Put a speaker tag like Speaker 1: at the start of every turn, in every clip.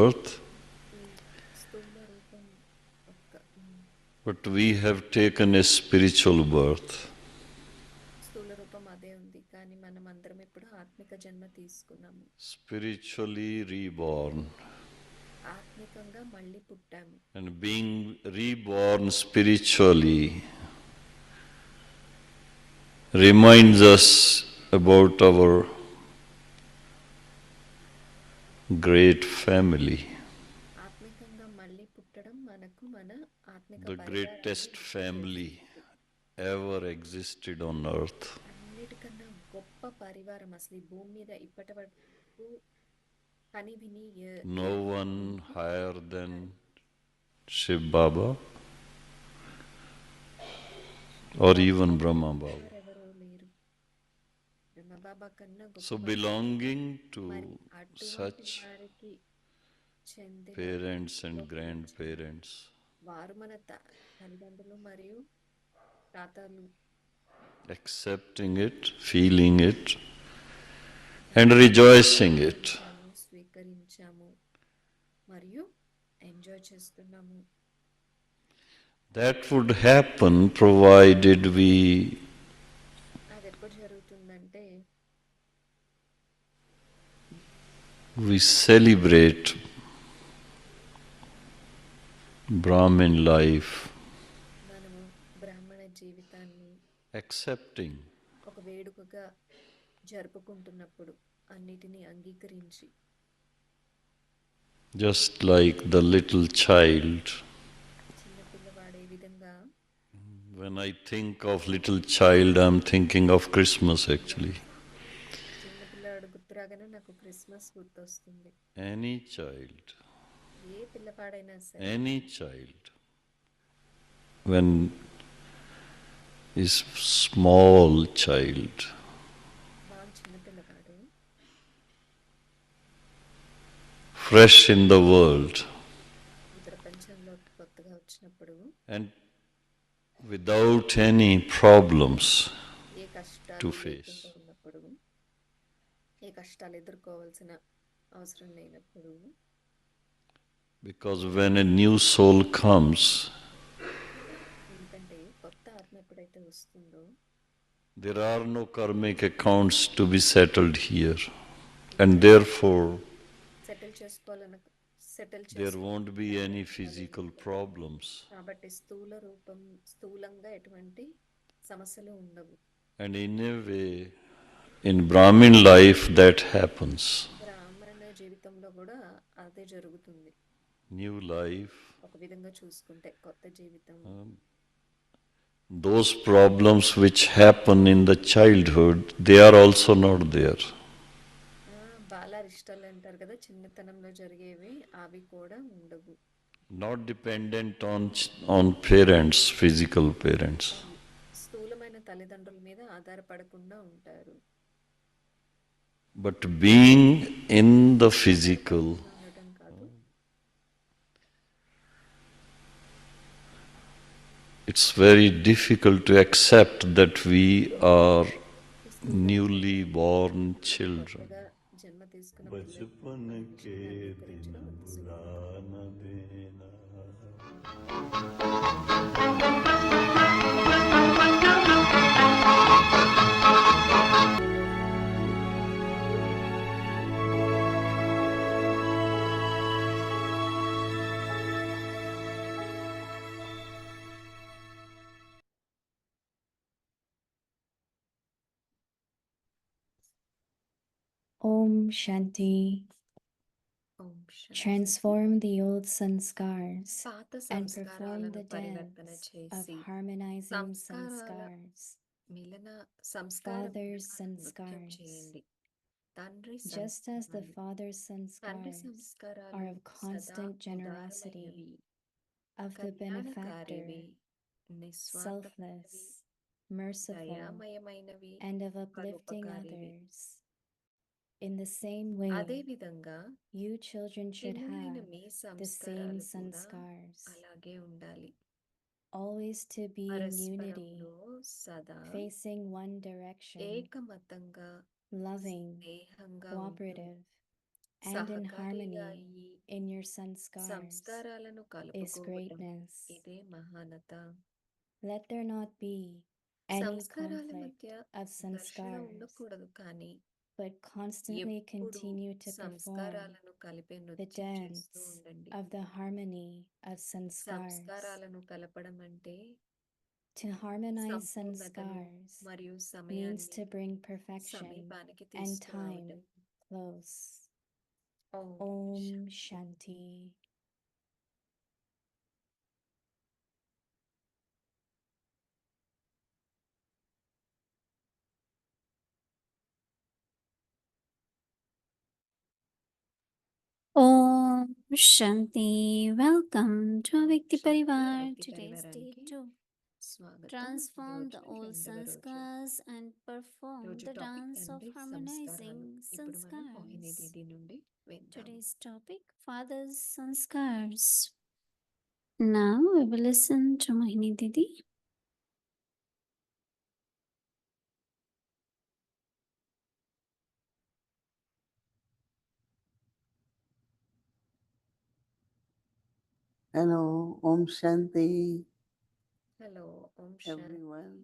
Speaker 1: earth, but we have taken a spiritual birth.
Speaker 2: స్థూల రూపం అదే ఉంది, కానీ మనం అందరం ఇప్పుడు ఆత్మిక జన్మ తీసుకున్నాము.
Speaker 1: Spiritually reborn.
Speaker 2: ఆత్మికంగా మళ్ళీ పుట్టాము.
Speaker 1: And being reborn spiritually reminds us about our great family.
Speaker 2: ఆత్మికంగా మళ్ళీ పుట్టడం మనకు మన ఆత్మిక
Speaker 1: The greatest family ever existed on earth.
Speaker 2: అన్నిటికన్నా గొప్ప పరివారం అసలు ఈ భూమి మీద ఇప్పటి వరకు కని విని
Speaker 1: No one higher than Shiv Baba or even Brahma Baba. So belonging to such parents and grandparents,
Speaker 2: వారు మన తల్లిదండ్రులు మరియు తాతలు,
Speaker 1: accepting it, feeling it, and rejoicing it.
Speaker 2: స్వీకరించాము మరియు ఎంజాయ్ చేస్తున్నాము.
Speaker 1: That would happen provided we
Speaker 2: అది ఎప్పుడు జరుగుతుందంటే
Speaker 1: we celebrate Brahmin life,
Speaker 2: మనము బ్రాహ్మణ జీవితాన్ని
Speaker 1: accepting
Speaker 2: ఒక వేడుకగా జరుపుకుంటున్నప్పుడు అన్నిటినీ అంగీకరించి,
Speaker 1: just like the little child.
Speaker 2: చిన్న పిల్లవాడే విధంగా.
Speaker 1: When I think of little child, I'm thinking of Christmas actually.
Speaker 2: చిన్న పిల్లవాడు గుర్తురాగానే నాకు క్రిస్మస్ గుర్తొస్తుంది.
Speaker 1: Any child,
Speaker 2: ఏ పిల్లవాడైనా సరే,
Speaker 1: any child, when is small child,
Speaker 2: చిన్న పిల్లవాడు
Speaker 1: fresh in the world,
Speaker 2: ఈ ప్రపంచంలో కొత్తగా వచ్చినప్పుడు,
Speaker 1: and without any problems
Speaker 2: ఏ కష్టాలు
Speaker 1: to face,
Speaker 2: ఉన్నప్పుడు, ఏ కష్టాలు ఎదుర్కోవాల్సిన అవసరం లేనప్పుడు,
Speaker 1: because when a new soul comes,
Speaker 2: ఎందుకంటే కొత్త ఆత్మ ఎప్పుడైతే వస్తుందో,
Speaker 1: there are no karmic accounts to be settled here, and therefore there won't be any physical problems.
Speaker 2: కాబట్టి స్థూలంగా ఎటువంటి సమస్యలు ఉండవు.
Speaker 1: And in a way, in Brahmin life that happens.
Speaker 2: బ్రాహ్మణ జీవితంలో కూడా అదే జరుగుతుంది.
Speaker 1: New life,
Speaker 2: ఒక విధంగా చూసుకుంటే కొత్త జీవితం.
Speaker 1: those problems which happen in the childhood, they are also not there.
Speaker 2: బాలారిష్టాలు అంటారు కదా, చిన్నతనంలో జరిగేవి అవి కూడా ఉండవు.
Speaker 1: Not dependent on parents, physical parents.
Speaker 2: స్థూలమైన తల్లిదండ్రుల మీద ఆధారపడకుండా ఉంటారు.
Speaker 1: But being in the physical, it's very difficult to accept that we are newly born children.
Speaker 3: Om Shanti. Transform the old sanskars and perform the dance of harmonizing sanskars. Father's sanskars. Just as the father's sanskars are of constant generosity, of the benefactor, selfless, merciful, and of uplifting others. In the same way, you children should have the same sanskars. Always to be in unity, facing one direction, loving, cooperative, and in
Speaker 2: సహకారిగా
Speaker 3: harmony
Speaker 2: అయ్యి
Speaker 3: in your sanskars
Speaker 2: సంస్కారాలను
Speaker 3: is
Speaker 2: కలుపుకోవటం
Speaker 3: greatness.
Speaker 2: ఇదే మహానత.
Speaker 3: Let there not be any
Speaker 2: సంస్కారాల మధ్య
Speaker 3: conflict of
Speaker 2: ఘర్షణ
Speaker 3: sanskars,
Speaker 2: ఉండకూడదు, కానీ
Speaker 3: but constantly
Speaker 2: ఎప్పుడు
Speaker 3: continue to perform
Speaker 2: సంస్కారాలను కలిపే
Speaker 3: the
Speaker 2: నృత్యం చేస్తూ
Speaker 3: dance
Speaker 2: ఉండండి.
Speaker 3: of the harmony of sanskars.
Speaker 2: సంస్కారాలను కలపడం అంటే
Speaker 3: To harmonize
Speaker 2: సంపూర్ణతను
Speaker 3: sanskars
Speaker 2: మరియు
Speaker 3: means
Speaker 2: సమయాన్ని
Speaker 3: to bring perfection
Speaker 2: సమీపానికి
Speaker 3: and time
Speaker 2: తీసుకురావటం.
Speaker 3: close.
Speaker 2: Om
Speaker 3: Om
Speaker 2: Shanti.
Speaker 3: Shanti.
Speaker 4: Om Shanti. Welcome to Vikti
Speaker 2: Shanti.
Speaker 4: Parivar.
Speaker 2: వ్యక్తి
Speaker 4: Today's day
Speaker 2: పరివారానికి
Speaker 4: to
Speaker 2: స్వాగతం.
Speaker 4: transform the
Speaker 2: ఈరోజు
Speaker 4: old
Speaker 2: రెండవ రోజు.
Speaker 4: sanskars and perform
Speaker 2: రోజు
Speaker 4: the
Speaker 2: టాపిక్
Speaker 4: dance of
Speaker 2: అండి
Speaker 4: harmonizing
Speaker 2: సంస్కారాలు. ఇప్పుడు మనం మోహిని
Speaker 4: sanskars.
Speaker 2: దీది నుండి విందాం.
Speaker 4: Today's topic, Father's Sanskars. Now we will listen to Mohini Didi.
Speaker 5: Hello, Om Shanti,
Speaker 2: hello Om Shanti.
Speaker 5: everyone.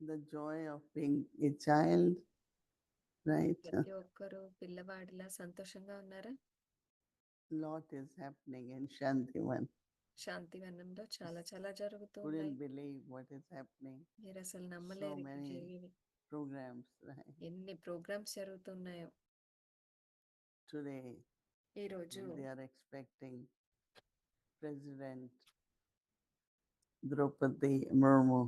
Speaker 5: The joy of being a child, right?
Speaker 2: ప్రతి ఒక్కరు పిల్లవాడిలా సంతోషంగా ఉన్నారా?
Speaker 5: Lot is happening in Shantivan.
Speaker 2: శాంతివనంలో చాలా చాలా జరుగుతూ
Speaker 5: Couldn't
Speaker 2: ఉన్నాయి.
Speaker 5: believe what is happening.
Speaker 2: మీరు అసలు
Speaker 5: So
Speaker 2: నమ్మలేరు ఇక్కడ
Speaker 5: many
Speaker 2: జరిగేవి.
Speaker 5: programs, right?
Speaker 2: ఎన్ని ప్రోగ్రామ్స్ జరుగుతున్నాయో.
Speaker 5: Today,
Speaker 2: ఈరోజు
Speaker 5: they are expecting President Draupadi Murmu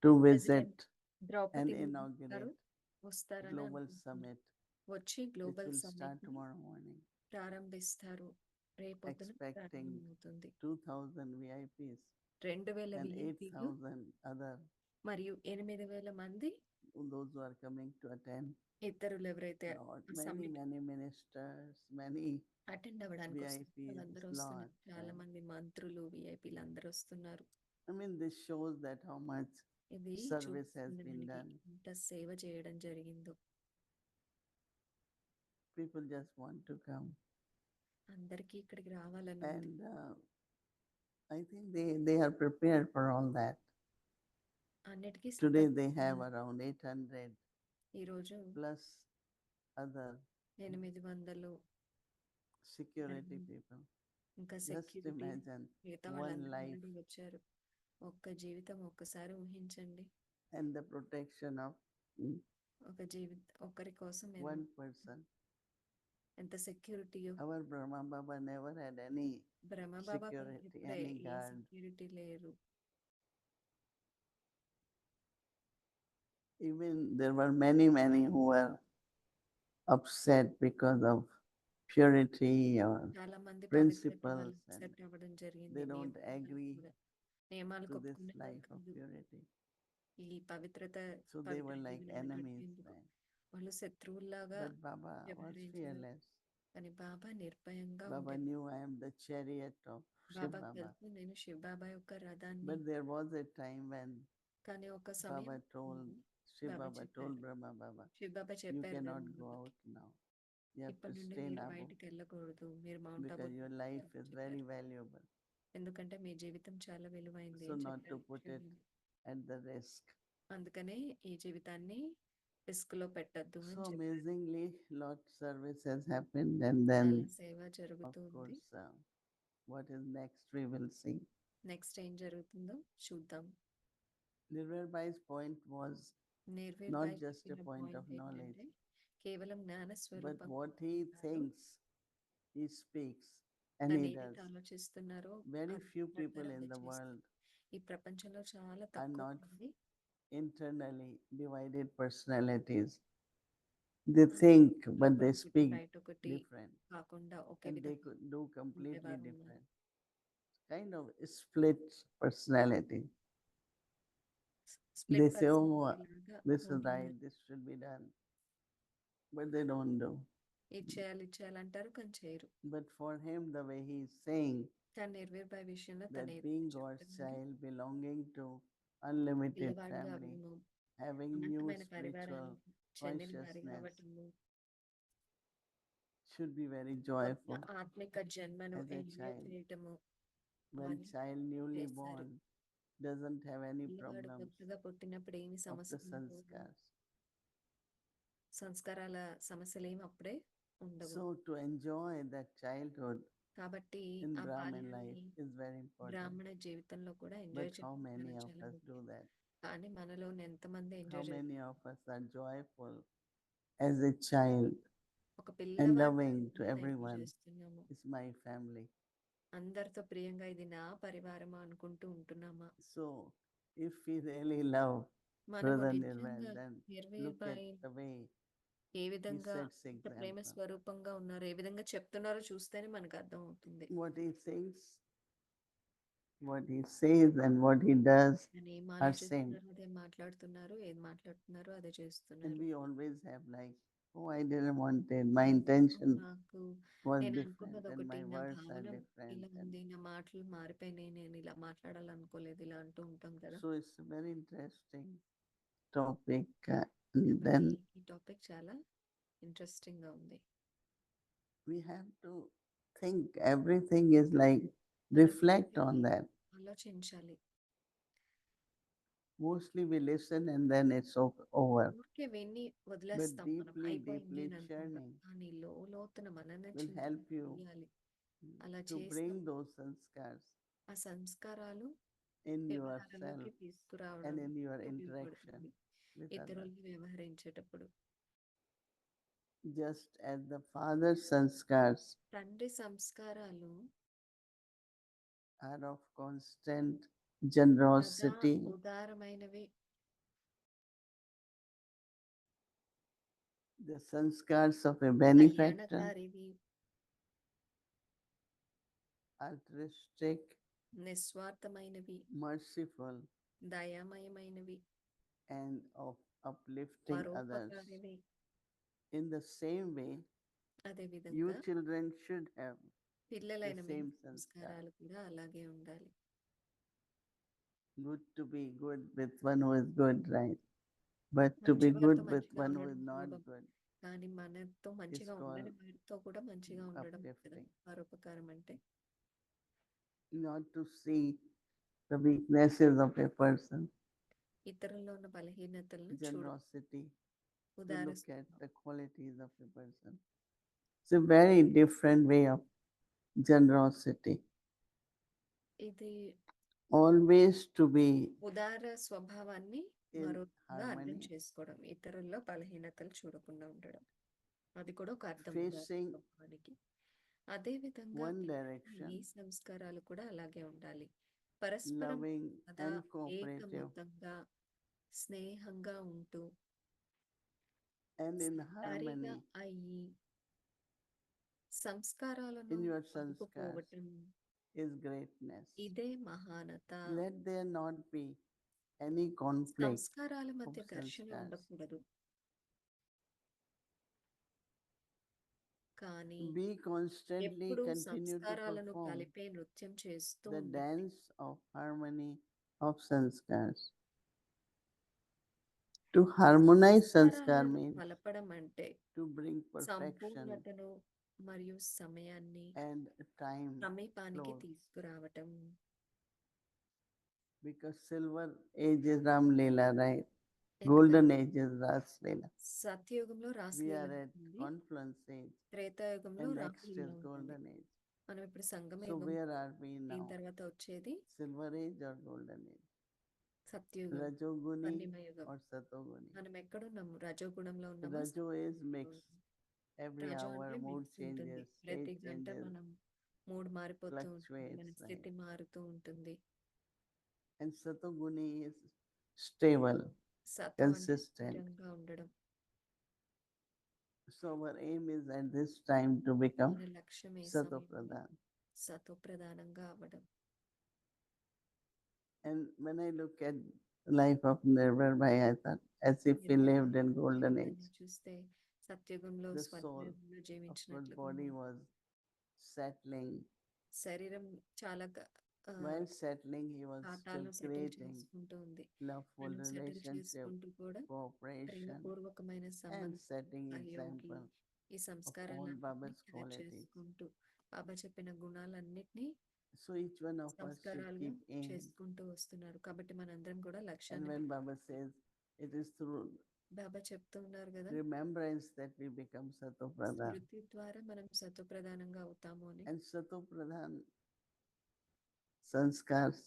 Speaker 5: to
Speaker 2: president
Speaker 5: visit
Speaker 2: Draupadi
Speaker 5: and
Speaker 2: Murmu గారు
Speaker 5: inaugurate
Speaker 2: వస్తారని
Speaker 5: Global
Speaker 2: అనుకుంటున్నారు.
Speaker 5: Summit,
Speaker 2: వచ్చి
Speaker 5: which
Speaker 2: global
Speaker 5: will start
Speaker 2: summit
Speaker 5: tomorrow morning.
Speaker 2: ప్రారంభిస్తారు. రేపొద్దున
Speaker 5: Expecting
Speaker 2: ప్రారంభమవుతుంది.
Speaker 5: 2,000 VIPs
Speaker 2: 2000
Speaker 5: and
Speaker 2: విఐపీలు
Speaker 5: 8,000 other
Speaker 2: మరియు 8000 మంది
Speaker 5: those who are coming to attend.
Speaker 2: ఇతరులు ఎవరైతే
Speaker 5: Lot,
Speaker 2: summit
Speaker 5: many ministers, many
Speaker 2: attend అవ్వడానికి వస్తారు.
Speaker 5: VIPs,
Speaker 2: వాళ్ళందరూ వస్తున్నారు.
Speaker 5: lot,
Speaker 2: చాలా
Speaker 5: right?
Speaker 2: మంది మంత్రులు విఐపీలు అందరూ వస్తున్నారు.
Speaker 5: I mean, this shows that how much
Speaker 2: ఇది
Speaker 5: service has
Speaker 2: చూపిస్తుంది
Speaker 5: been
Speaker 2: మనకి
Speaker 5: done.
Speaker 2: ఎంత సేవ చేయడం జరిగిందో.
Speaker 5: People just want to come,
Speaker 2: అందరికీ ఇక్కడికి రావాలని ఉంది.
Speaker 5: and I think they are prepared for all that.
Speaker 2: అన్నిటికీ
Speaker 5: Today
Speaker 2: సిద్ధంగా
Speaker 5: they have
Speaker 2: ఉన్నారు.
Speaker 5: around 800
Speaker 2: ఈరోజు
Speaker 5: plus other
Speaker 2: 800
Speaker 5: security
Speaker 2: and
Speaker 5: people.
Speaker 2: ఇంకా
Speaker 5: Just
Speaker 2: సెక్యూరిటీ
Speaker 5: imagine
Speaker 2: మిగతా
Speaker 5: one
Speaker 2: వాళ్ళందరూ
Speaker 5: life
Speaker 2: ఆల్రెడీ వచ్చారు. ఒక్క జీవితం ఒక్కసారి ఊహించండి.
Speaker 5: and the protection of
Speaker 2: ఒకరి కోసం
Speaker 5: one person.
Speaker 2: ఎంత సెక్యూరిటీయో.
Speaker 5: Our Brahma Baba never had any
Speaker 2: Brahma Baba
Speaker 5: security,
Speaker 2: ఎప్పుడే
Speaker 5: any
Speaker 2: ఏ
Speaker 5: guard.
Speaker 2: సెక్యూరిటీ లేరు.
Speaker 5: Even there were many who were upset because of purity or
Speaker 2: చాలా మంది పవిత్రత
Speaker 5: principles,
Speaker 2: వల్ల
Speaker 5: and
Speaker 2: సెట్ అవ్వడం జరిగింది.
Speaker 5: they don't agree
Speaker 2: నియమాలకు
Speaker 5: to this
Speaker 2: ఒప్పుకునే
Speaker 5: life of
Speaker 2: కాదు.
Speaker 5: purity.
Speaker 2: ఈ పవిత్రత
Speaker 5: So they
Speaker 2: Pavitra
Speaker 5: were like
Speaker 2: జీవనాన్ని
Speaker 5: enemies
Speaker 2: గడిపేందుకు
Speaker 5: then.
Speaker 2: వాళ్ళు శత్రువుల్లాగా
Speaker 5: But Baba was
Speaker 2: వ్యవహరించారు.
Speaker 5: fearless.
Speaker 2: కానీ బాబా నిర్భయంగా
Speaker 5: Baba
Speaker 2: ఉండేది.
Speaker 5: knew I am the chariot of Shiv
Speaker 2: బాబాకు
Speaker 5: Baba.
Speaker 2: తెలుసు నేను శివ బాబా యొక్క రథాన్ని.
Speaker 5: But there was a time when
Speaker 2: కానీ ఒక
Speaker 5: Baba
Speaker 2: సమయం
Speaker 5: told, Shiv
Speaker 2: బాబా
Speaker 5: Baba told
Speaker 2: చెప్పారు.
Speaker 5: Brahma Baba,
Speaker 2: Shiva Baba
Speaker 5: you
Speaker 2: చెప్పారు
Speaker 5: cannot go
Speaker 2: బ్రహ్మబాబాకి,
Speaker 5: out now. You have to
Speaker 2: ఇప్పటి నుండి
Speaker 5: stay in
Speaker 2: మీరు
Speaker 5: Abu
Speaker 2: బయటికి వెళ్ళకూడదు, మీరు mount
Speaker 5: because
Speaker 2: అబూకి
Speaker 5: your life is
Speaker 2: చెప్పారు.
Speaker 5: very valuable.
Speaker 2: ఎందుకంటే మీ జీవితం చాలా విలువైంది
Speaker 5: So
Speaker 2: అని
Speaker 5: not to
Speaker 2: చెప్పారు
Speaker 5: put
Speaker 2: Shiva
Speaker 5: it
Speaker 2: Baba.
Speaker 5: at the risk.
Speaker 2: అందుకనే ఈ జీవితాన్ని రిస్క్ లో పెట్టద్దు అని
Speaker 5: So
Speaker 2: చెప్పారు.
Speaker 5: amazingly, lot service has happened, and then
Speaker 2: చాలా సేవ
Speaker 5: of
Speaker 2: జరుగుతుంది.
Speaker 5: course, what is next we will see.
Speaker 2: Next ఏం జరుగుతుందో చూద్దాం.
Speaker 5: Nirvai Bai's point was
Speaker 2: Nirvair
Speaker 5: not
Speaker 2: Bhai
Speaker 5: just a
Speaker 2: చెప్పిన
Speaker 5: point of
Speaker 2: పాయింట్
Speaker 5: knowledge,
Speaker 2: ఏంటంటే కేవలం జ్ఞాన
Speaker 5: but
Speaker 2: స్వరూపం
Speaker 5: what he thinks, he speaks, and
Speaker 2: తను
Speaker 5: he
Speaker 2: ఏదైతే
Speaker 5: does.
Speaker 2: ఆలోచిస్తున్నారో
Speaker 5: Very
Speaker 2: అది
Speaker 5: few people
Speaker 2: మాట్లాడతారో
Speaker 5: in
Speaker 2: అదే
Speaker 5: the
Speaker 2: చేస్తారు.
Speaker 5: world
Speaker 2: ఈ ప్రపంచంలో చాలా
Speaker 5: are
Speaker 2: తక్కువ
Speaker 5: not
Speaker 2: మంది
Speaker 5: internally divided personalities. They think, but they
Speaker 2: లోపల
Speaker 5: speak
Speaker 2: బయట ఒకటి
Speaker 5: different,
Speaker 2: కాకుండా ఒకే
Speaker 5: and they
Speaker 2: విధంగా
Speaker 5: could do completely
Speaker 2: ఉండేవారు ఉన్నారు.
Speaker 5: different. Kind of split personality.
Speaker 2: Split
Speaker 5: They say, oh,
Speaker 2: personality లాగా
Speaker 5: this is
Speaker 2: ఉంటుంది.
Speaker 5: right, this should be done, but they don't do.
Speaker 2: ఇది చేయాలి అంటారు కానీ చేయరు.
Speaker 5: But for him, the way he is saying
Speaker 2: కానీ నిర్వీర్ బాయ్ విషయంలో
Speaker 5: that
Speaker 2: తను
Speaker 5: being God's
Speaker 2: చెప్తున్నారో
Speaker 5: child, belonging to unlimited
Speaker 2: పిల్లవాడిగా
Speaker 5: family,
Speaker 2: అవ్వము,
Speaker 5: having new
Speaker 2: అనంతమైన
Speaker 5: spiritual
Speaker 2: పరివారానికి చెందిన వారిగా
Speaker 5: consciousness,
Speaker 2: అవ్వటము,
Speaker 5: should be very
Speaker 2: కొత్త
Speaker 5: joyful
Speaker 2: ఆత్మిక జన్మను
Speaker 5: as a
Speaker 2: ఎంజాయ్
Speaker 5: child.
Speaker 2: చేయటము
Speaker 5: When
Speaker 2: అని
Speaker 5: child newly
Speaker 2: చేశారు.
Speaker 5: born doesn't have any
Speaker 2: పిల్లవాడు
Speaker 5: problems
Speaker 2: కొత్తగా పుట్టినప్పుడు ఏమి
Speaker 5: of the
Speaker 2: సమస్యలు ఉండవు.
Speaker 5: sanskars.
Speaker 2: సంస్కారాల సమస్యలు ఏమి అప్పుడే ఉండవు.
Speaker 5: So to enjoy that childhood
Speaker 2: కాబట్టి
Speaker 5: in
Speaker 2: ఆ
Speaker 5: Brahmin
Speaker 2: బాల్యాన్ని
Speaker 5: life is very important.
Speaker 2: బ్రాహ్మణ జీవితంలో కూడా ఎంజాయ్
Speaker 5: But how many
Speaker 2: చేయడం
Speaker 5: of
Speaker 2: చాలా
Speaker 5: us do
Speaker 2: ముఖ్యం.
Speaker 5: that?
Speaker 2: కానీ మనలో ఎంతమంది
Speaker 5: How
Speaker 2: ఎంజాయ్
Speaker 5: many
Speaker 2: చేస్తారు?
Speaker 5: of us are joyful as a child
Speaker 2: ఒక
Speaker 5: and
Speaker 2: పిల్లవాడిని
Speaker 5: loving to
Speaker 2: ఎంజాయ్
Speaker 5: everyone?
Speaker 2: చేస్తున్నాము.
Speaker 5: It's my family.
Speaker 2: అందరితో ప్రియంగా ఇది నా పరివారం అనుకుంటూ ఉంటున్నామా?
Speaker 5: So if we really love
Speaker 2: మనము
Speaker 5: Brother
Speaker 2: నిజంగా
Speaker 5: Nirval, then look at
Speaker 2: నిర్వీర్బాయి
Speaker 5: the way
Speaker 2: A
Speaker 5: he
Speaker 2: విధంగా
Speaker 5: sets
Speaker 2: ఇంత ప్రేమ
Speaker 5: example.
Speaker 2: స్వరూపంగా ఉన్నారు, ఏ విధంగా చెప్తున్నారో చూస్తేనే మనకు అర్థం అవుతుంది.
Speaker 5: What he thinks, what he says, and what he does
Speaker 2: ఆయన ఏం
Speaker 5: are same.
Speaker 2: ఆలోచిస్తున్నారు, అదే మాట్లాడుతున్నారు, ఏది మాట్లాడుతున్నారో అదే
Speaker 5: And
Speaker 2: చేస్తున్నారు.
Speaker 5: we always have like, oh, I didn't want it. My intention
Speaker 2: నాకు
Speaker 5: was
Speaker 2: నేను
Speaker 5: different
Speaker 2: అనుకున్నది
Speaker 5: and
Speaker 2: ఒకటి,
Speaker 5: my
Speaker 2: నా
Speaker 5: words are
Speaker 2: భావన
Speaker 5: different.
Speaker 2: ఇలా
Speaker 5: And
Speaker 2: ఉంది, నా మాటలు మారిపోయినాయి, నేను ఇలా మాట్లాడాలనుకోలేదు, ఇలా అంటూ ఉంటాం కదా.
Speaker 5: so it's a very interesting topic. And
Speaker 2: కాబట్టి
Speaker 5: then
Speaker 2: ఈ టాపిక్ చాలా ఇంట్రెస్టింగ్ గా ఉంది.
Speaker 5: we have to think everything is like,
Speaker 2: మనం
Speaker 5: reflect on
Speaker 2: ప్రతిదీ
Speaker 5: that.
Speaker 2: ఆలోచించాలి.
Speaker 5: Mostly we listen and then it's over.
Speaker 2: ఊరికే విని
Speaker 5: But
Speaker 2: వదిలేస్తాం మనం,
Speaker 5: deeply,
Speaker 2: అయిపోయింది
Speaker 5: deeply
Speaker 2: అని అనుకుంటాం.
Speaker 5: churning
Speaker 2: కానీ లోతున మనల్ని
Speaker 5: will help you
Speaker 2: చేయాలి. అలా
Speaker 5: to
Speaker 2: చేస్తే
Speaker 5: bring those sanskars
Speaker 2: ఆ సంస్కారాలు
Speaker 5: in
Speaker 2: వ్యవహారంలోకి
Speaker 5: yourself
Speaker 2: తీసుకురావడం
Speaker 5: and in your interaction
Speaker 2: ఉపయోగపడుతుంది
Speaker 5: with others.
Speaker 2: ఇతరుల్ని వ్యవహరించేటప్పుడు.
Speaker 5: Just as the father's sanskars
Speaker 2: తండ్రి సంస్కారాలు
Speaker 5: are of constant
Speaker 2: సదా
Speaker 5: generosity,
Speaker 2: ఉదారమైనవి,
Speaker 5: the sanskars of a benefactor,
Speaker 2: కళ్యాణకారివి,
Speaker 5: altruistic,
Speaker 2: నిస్వార్థమైనవి,
Speaker 5: merciful,
Speaker 2: దయామయమైనవి,
Speaker 5: and of uplifting others.
Speaker 2: పరోపకారివి.
Speaker 5: In the same way,
Speaker 2: అదే
Speaker 5: you
Speaker 2: విధంగా
Speaker 5: children should have the
Speaker 2: పిల్లలైన మీ
Speaker 5: same sanskar.
Speaker 2: సంస్కారాలు కూడా అలాగే ఉండాలి.
Speaker 5: Good to be good with one who is good, right? But to be
Speaker 2: మంచివారితో
Speaker 5: good with
Speaker 2: మంచిగా
Speaker 5: one who is
Speaker 2: ఉండడం
Speaker 5: not
Speaker 2: సులభం,
Speaker 5: good
Speaker 2: కానీ మనతో మంచిగా
Speaker 5: called
Speaker 2: ఉండని వారితో కూడా మంచిగా ఉండడం కదా
Speaker 5: uplifting.
Speaker 2: పరోపకారం అంటే.
Speaker 5: Not to see the weaknesses of a person,
Speaker 2: ఇతరుల్లో ఉన్న బలహీనతలను చూడ,
Speaker 5: generosity, to
Speaker 2: ఉదార
Speaker 5: look at the qualities of a person. It's a very different way of generosity.
Speaker 2: ఇది
Speaker 5: Always to be
Speaker 2: ఉదార స్వభావాన్ని
Speaker 5: in
Speaker 2: మరోగా అర్థం
Speaker 5: harmony,
Speaker 2: చేసుకోవడం, ఇతరుల్లో బలహీనతలు చూడకుండా ఉండడం, అది కూడా ఒక అర్థం ఉదార
Speaker 5: facing
Speaker 2: స్వభావానికి. అదే విధంగా
Speaker 5: one
Speaker 2: మీ
Speaker 5: direction,
Speaker 2: సంస్కారాలు కూడా అలాగే ఉండాలి. పరస్పరం
Speaker 5: loving
Speaker 2: సదా
Speaker 5: and cooperative,
Speaker 2: ఏకమతంగా స్నేహంగా ఉంటూ
Speaker 5: and in
Speaker 2: సరిగా
Speaker 5: harmony
Speaker 2: అయ్యి సంస్కారాలను
Speaker 5: in your sanskars
Speaker 2: అదుపుకోవటం,
Speaker 5: is greatness.
Speaker 2: ఇదే మహానత.
Speaker 5: Let there not be any conflict
Speaker 2: సంస్కారాల
Speaker 5: of
Speaker 2: మధ్య ఘర్షణ
Speaker 5: sanskars.
Speaker 2: ఉండకూడదు, కానీ
Speaker 5: Be constantly
Speaker 2: ఎప్పుడు
Speaker 5: continue to
Speaker 2: సంస్కారాలను
Speaker 5: perform
Speaker 2: కలిపే నృత్యం చేస్తూ
Speaker 5: the
Speaker 2: ఉండాలి.
Speaker 5: dance of harmony of sanskars. To harmonize sanskar
Speaker 2: సంస్కారాలను
Speaker 5: means
Speaker 2: కలపడం అంటే
Speaker 5: to bring perfection
Speaker 2: సంపూర్ణతను మరియు సమయాన్ని
Speaker 5: and time
Speaker 2: సమీపానికి
Speaker 5: close.
Speaker 2: తీసుకురావటం.
Speaker 5: Because silver age is Ram Leela, right?
Speaker 2: ఎందుకంటే
Speaker 5: Golden age is Ras Leela.
Speaker 2: సత్యయుగంలో
Speaker 5: We
Speaker 2: రాసలీల
Speaker 5: are at
Speaker 2: ఉంటుంది,
Speaker 5: confluence age
Speaker 2: త్రేతాయుగంలో
Speaker 5: and next
Speaker 2: రాసలీల
Speaker 5: is
Speaker 2: ఉంటుంది.
Speaker 5: golden age.
Speaker 2: మనం ఇప్పుడు
Speaker 5: So
Speaker 2: సంగమయుగం,
Speaker 5: where are we
Speaker 2: దీని
Speaker 5: now?
Speaker 2: తర్వాత వచ్చేది
Speaker 5: Silver age or golden age?
Speaker 2: సత్యయుగం,
Speaker 5: Rajoguni
Speaker 2: స్వర్ణిమయుగం.
Speaker 5: or Satoguni?
Speaker 2: మనం ఎక్కడున్నాము, రజోగుణంలో ఉన్నామా,
Speaker 5: Rajo is
Speaker 2: సత్వగుణంలో
Speaker 5: mixed.
Speaker 2: ఉన్నామా?
Speaker 5: Every
Speaker 2: రజో
Speaker 5: hour
Speaker 2: అంటే
Speaker 5: mood
Speaker 2: మిక్స్ ఉంటుంది,
Speaker 5: changes,
Speaker 2: ప్రతి
Speaker 5: state
Speaker 2: గంట
Speaker 5: changes,
Speaker 2: మనం మూడ్ మారిపోతూ ఉంటుంది,
Speaker 5: fluctuates,
Speaker 2: మన
Speaker 5: right?
Speaker 2: స్థితి మారుతూ ఉంటుంది.
Speaker 5: And Satoguni is stable,
Speaker 2: సత్వం అంటే
Speaker 5: consistent.
Speaker 2: స్థిరంగా ఉండడం.
Speaker 5: So our aim is at this time to become
Speaker 2: మన లక్ష్యం ఏ సమయంలో
Speaker 5: Satopradhan.
Speaker 2: సత్వ ప్రధానంగా అవ్వడం.
Speaker 5: And when I look at the life of Nirvar Bhai, I thought as if he lived in golden age.
Speaker 2: చూస్తే సత్యుగంలో
Speaker 5: The soul,
Speaker 2: స్వర్ణయుగంలో
Speaker 5: of course,
Speaker 2: జీవించినట్లుగా
Speaker 5: body
Speaker 2: ఉంది.
Speaker 5: was settling.
Speaker 2: శరీరం చాలా
Speaker 5: While settling, he was still
Speaker 2: ఖాతాలను settle
Speaker 5: creating
Speaker 2: చేసుకుంటూ ఉంది.
Speaker 5: loveful
Speaker 2: మనం settle
Speaker 5: relationship,
Speaker 2: చేసుకుంటూ కూడా
Speaker 5: cooperation,
Speaker 2: ప్రేమపూర్వకమైన
Speaker 5: and
Speaker 2: సంబంధం,
Speaker 5: setting
Speaker 2: సహయోగి,
Speaker 5: example
Speaker 2: ఈ
Speaker 5: of all
Speaker 2: సంస్కారాలన్నిటిని
Speaker 5: Baba's
Speaker 2: catch
Speaker 5: qualities.
Speaker 2: చేసుకుంటూ బాబా చెప్పిన గుణాలన్నిటినీ
Speaker 5: So each one of us should
Speaker 2: సంస్కారాలుగా
Speaker 5: keep aim.
Speaker 2: చేసుకుంటూ వస్తున్నారు. కాబట్టి మనందరం కూడా
Speaker 5: And
Speaker 2: లక్ష్యాన్ని
Speaker 5: when Baba says it is through
Speaker 2: బాబా చెప్తూ ఉన్నారు కదా,
Speaker 5: remembrance that we become Sato Pradhan.
Speaker 2: స్మృతి ద్వారా మనం సత్వప్రధానంగా అవుతాము అని.
Speaker 5: And Sato Pradhan Sanskars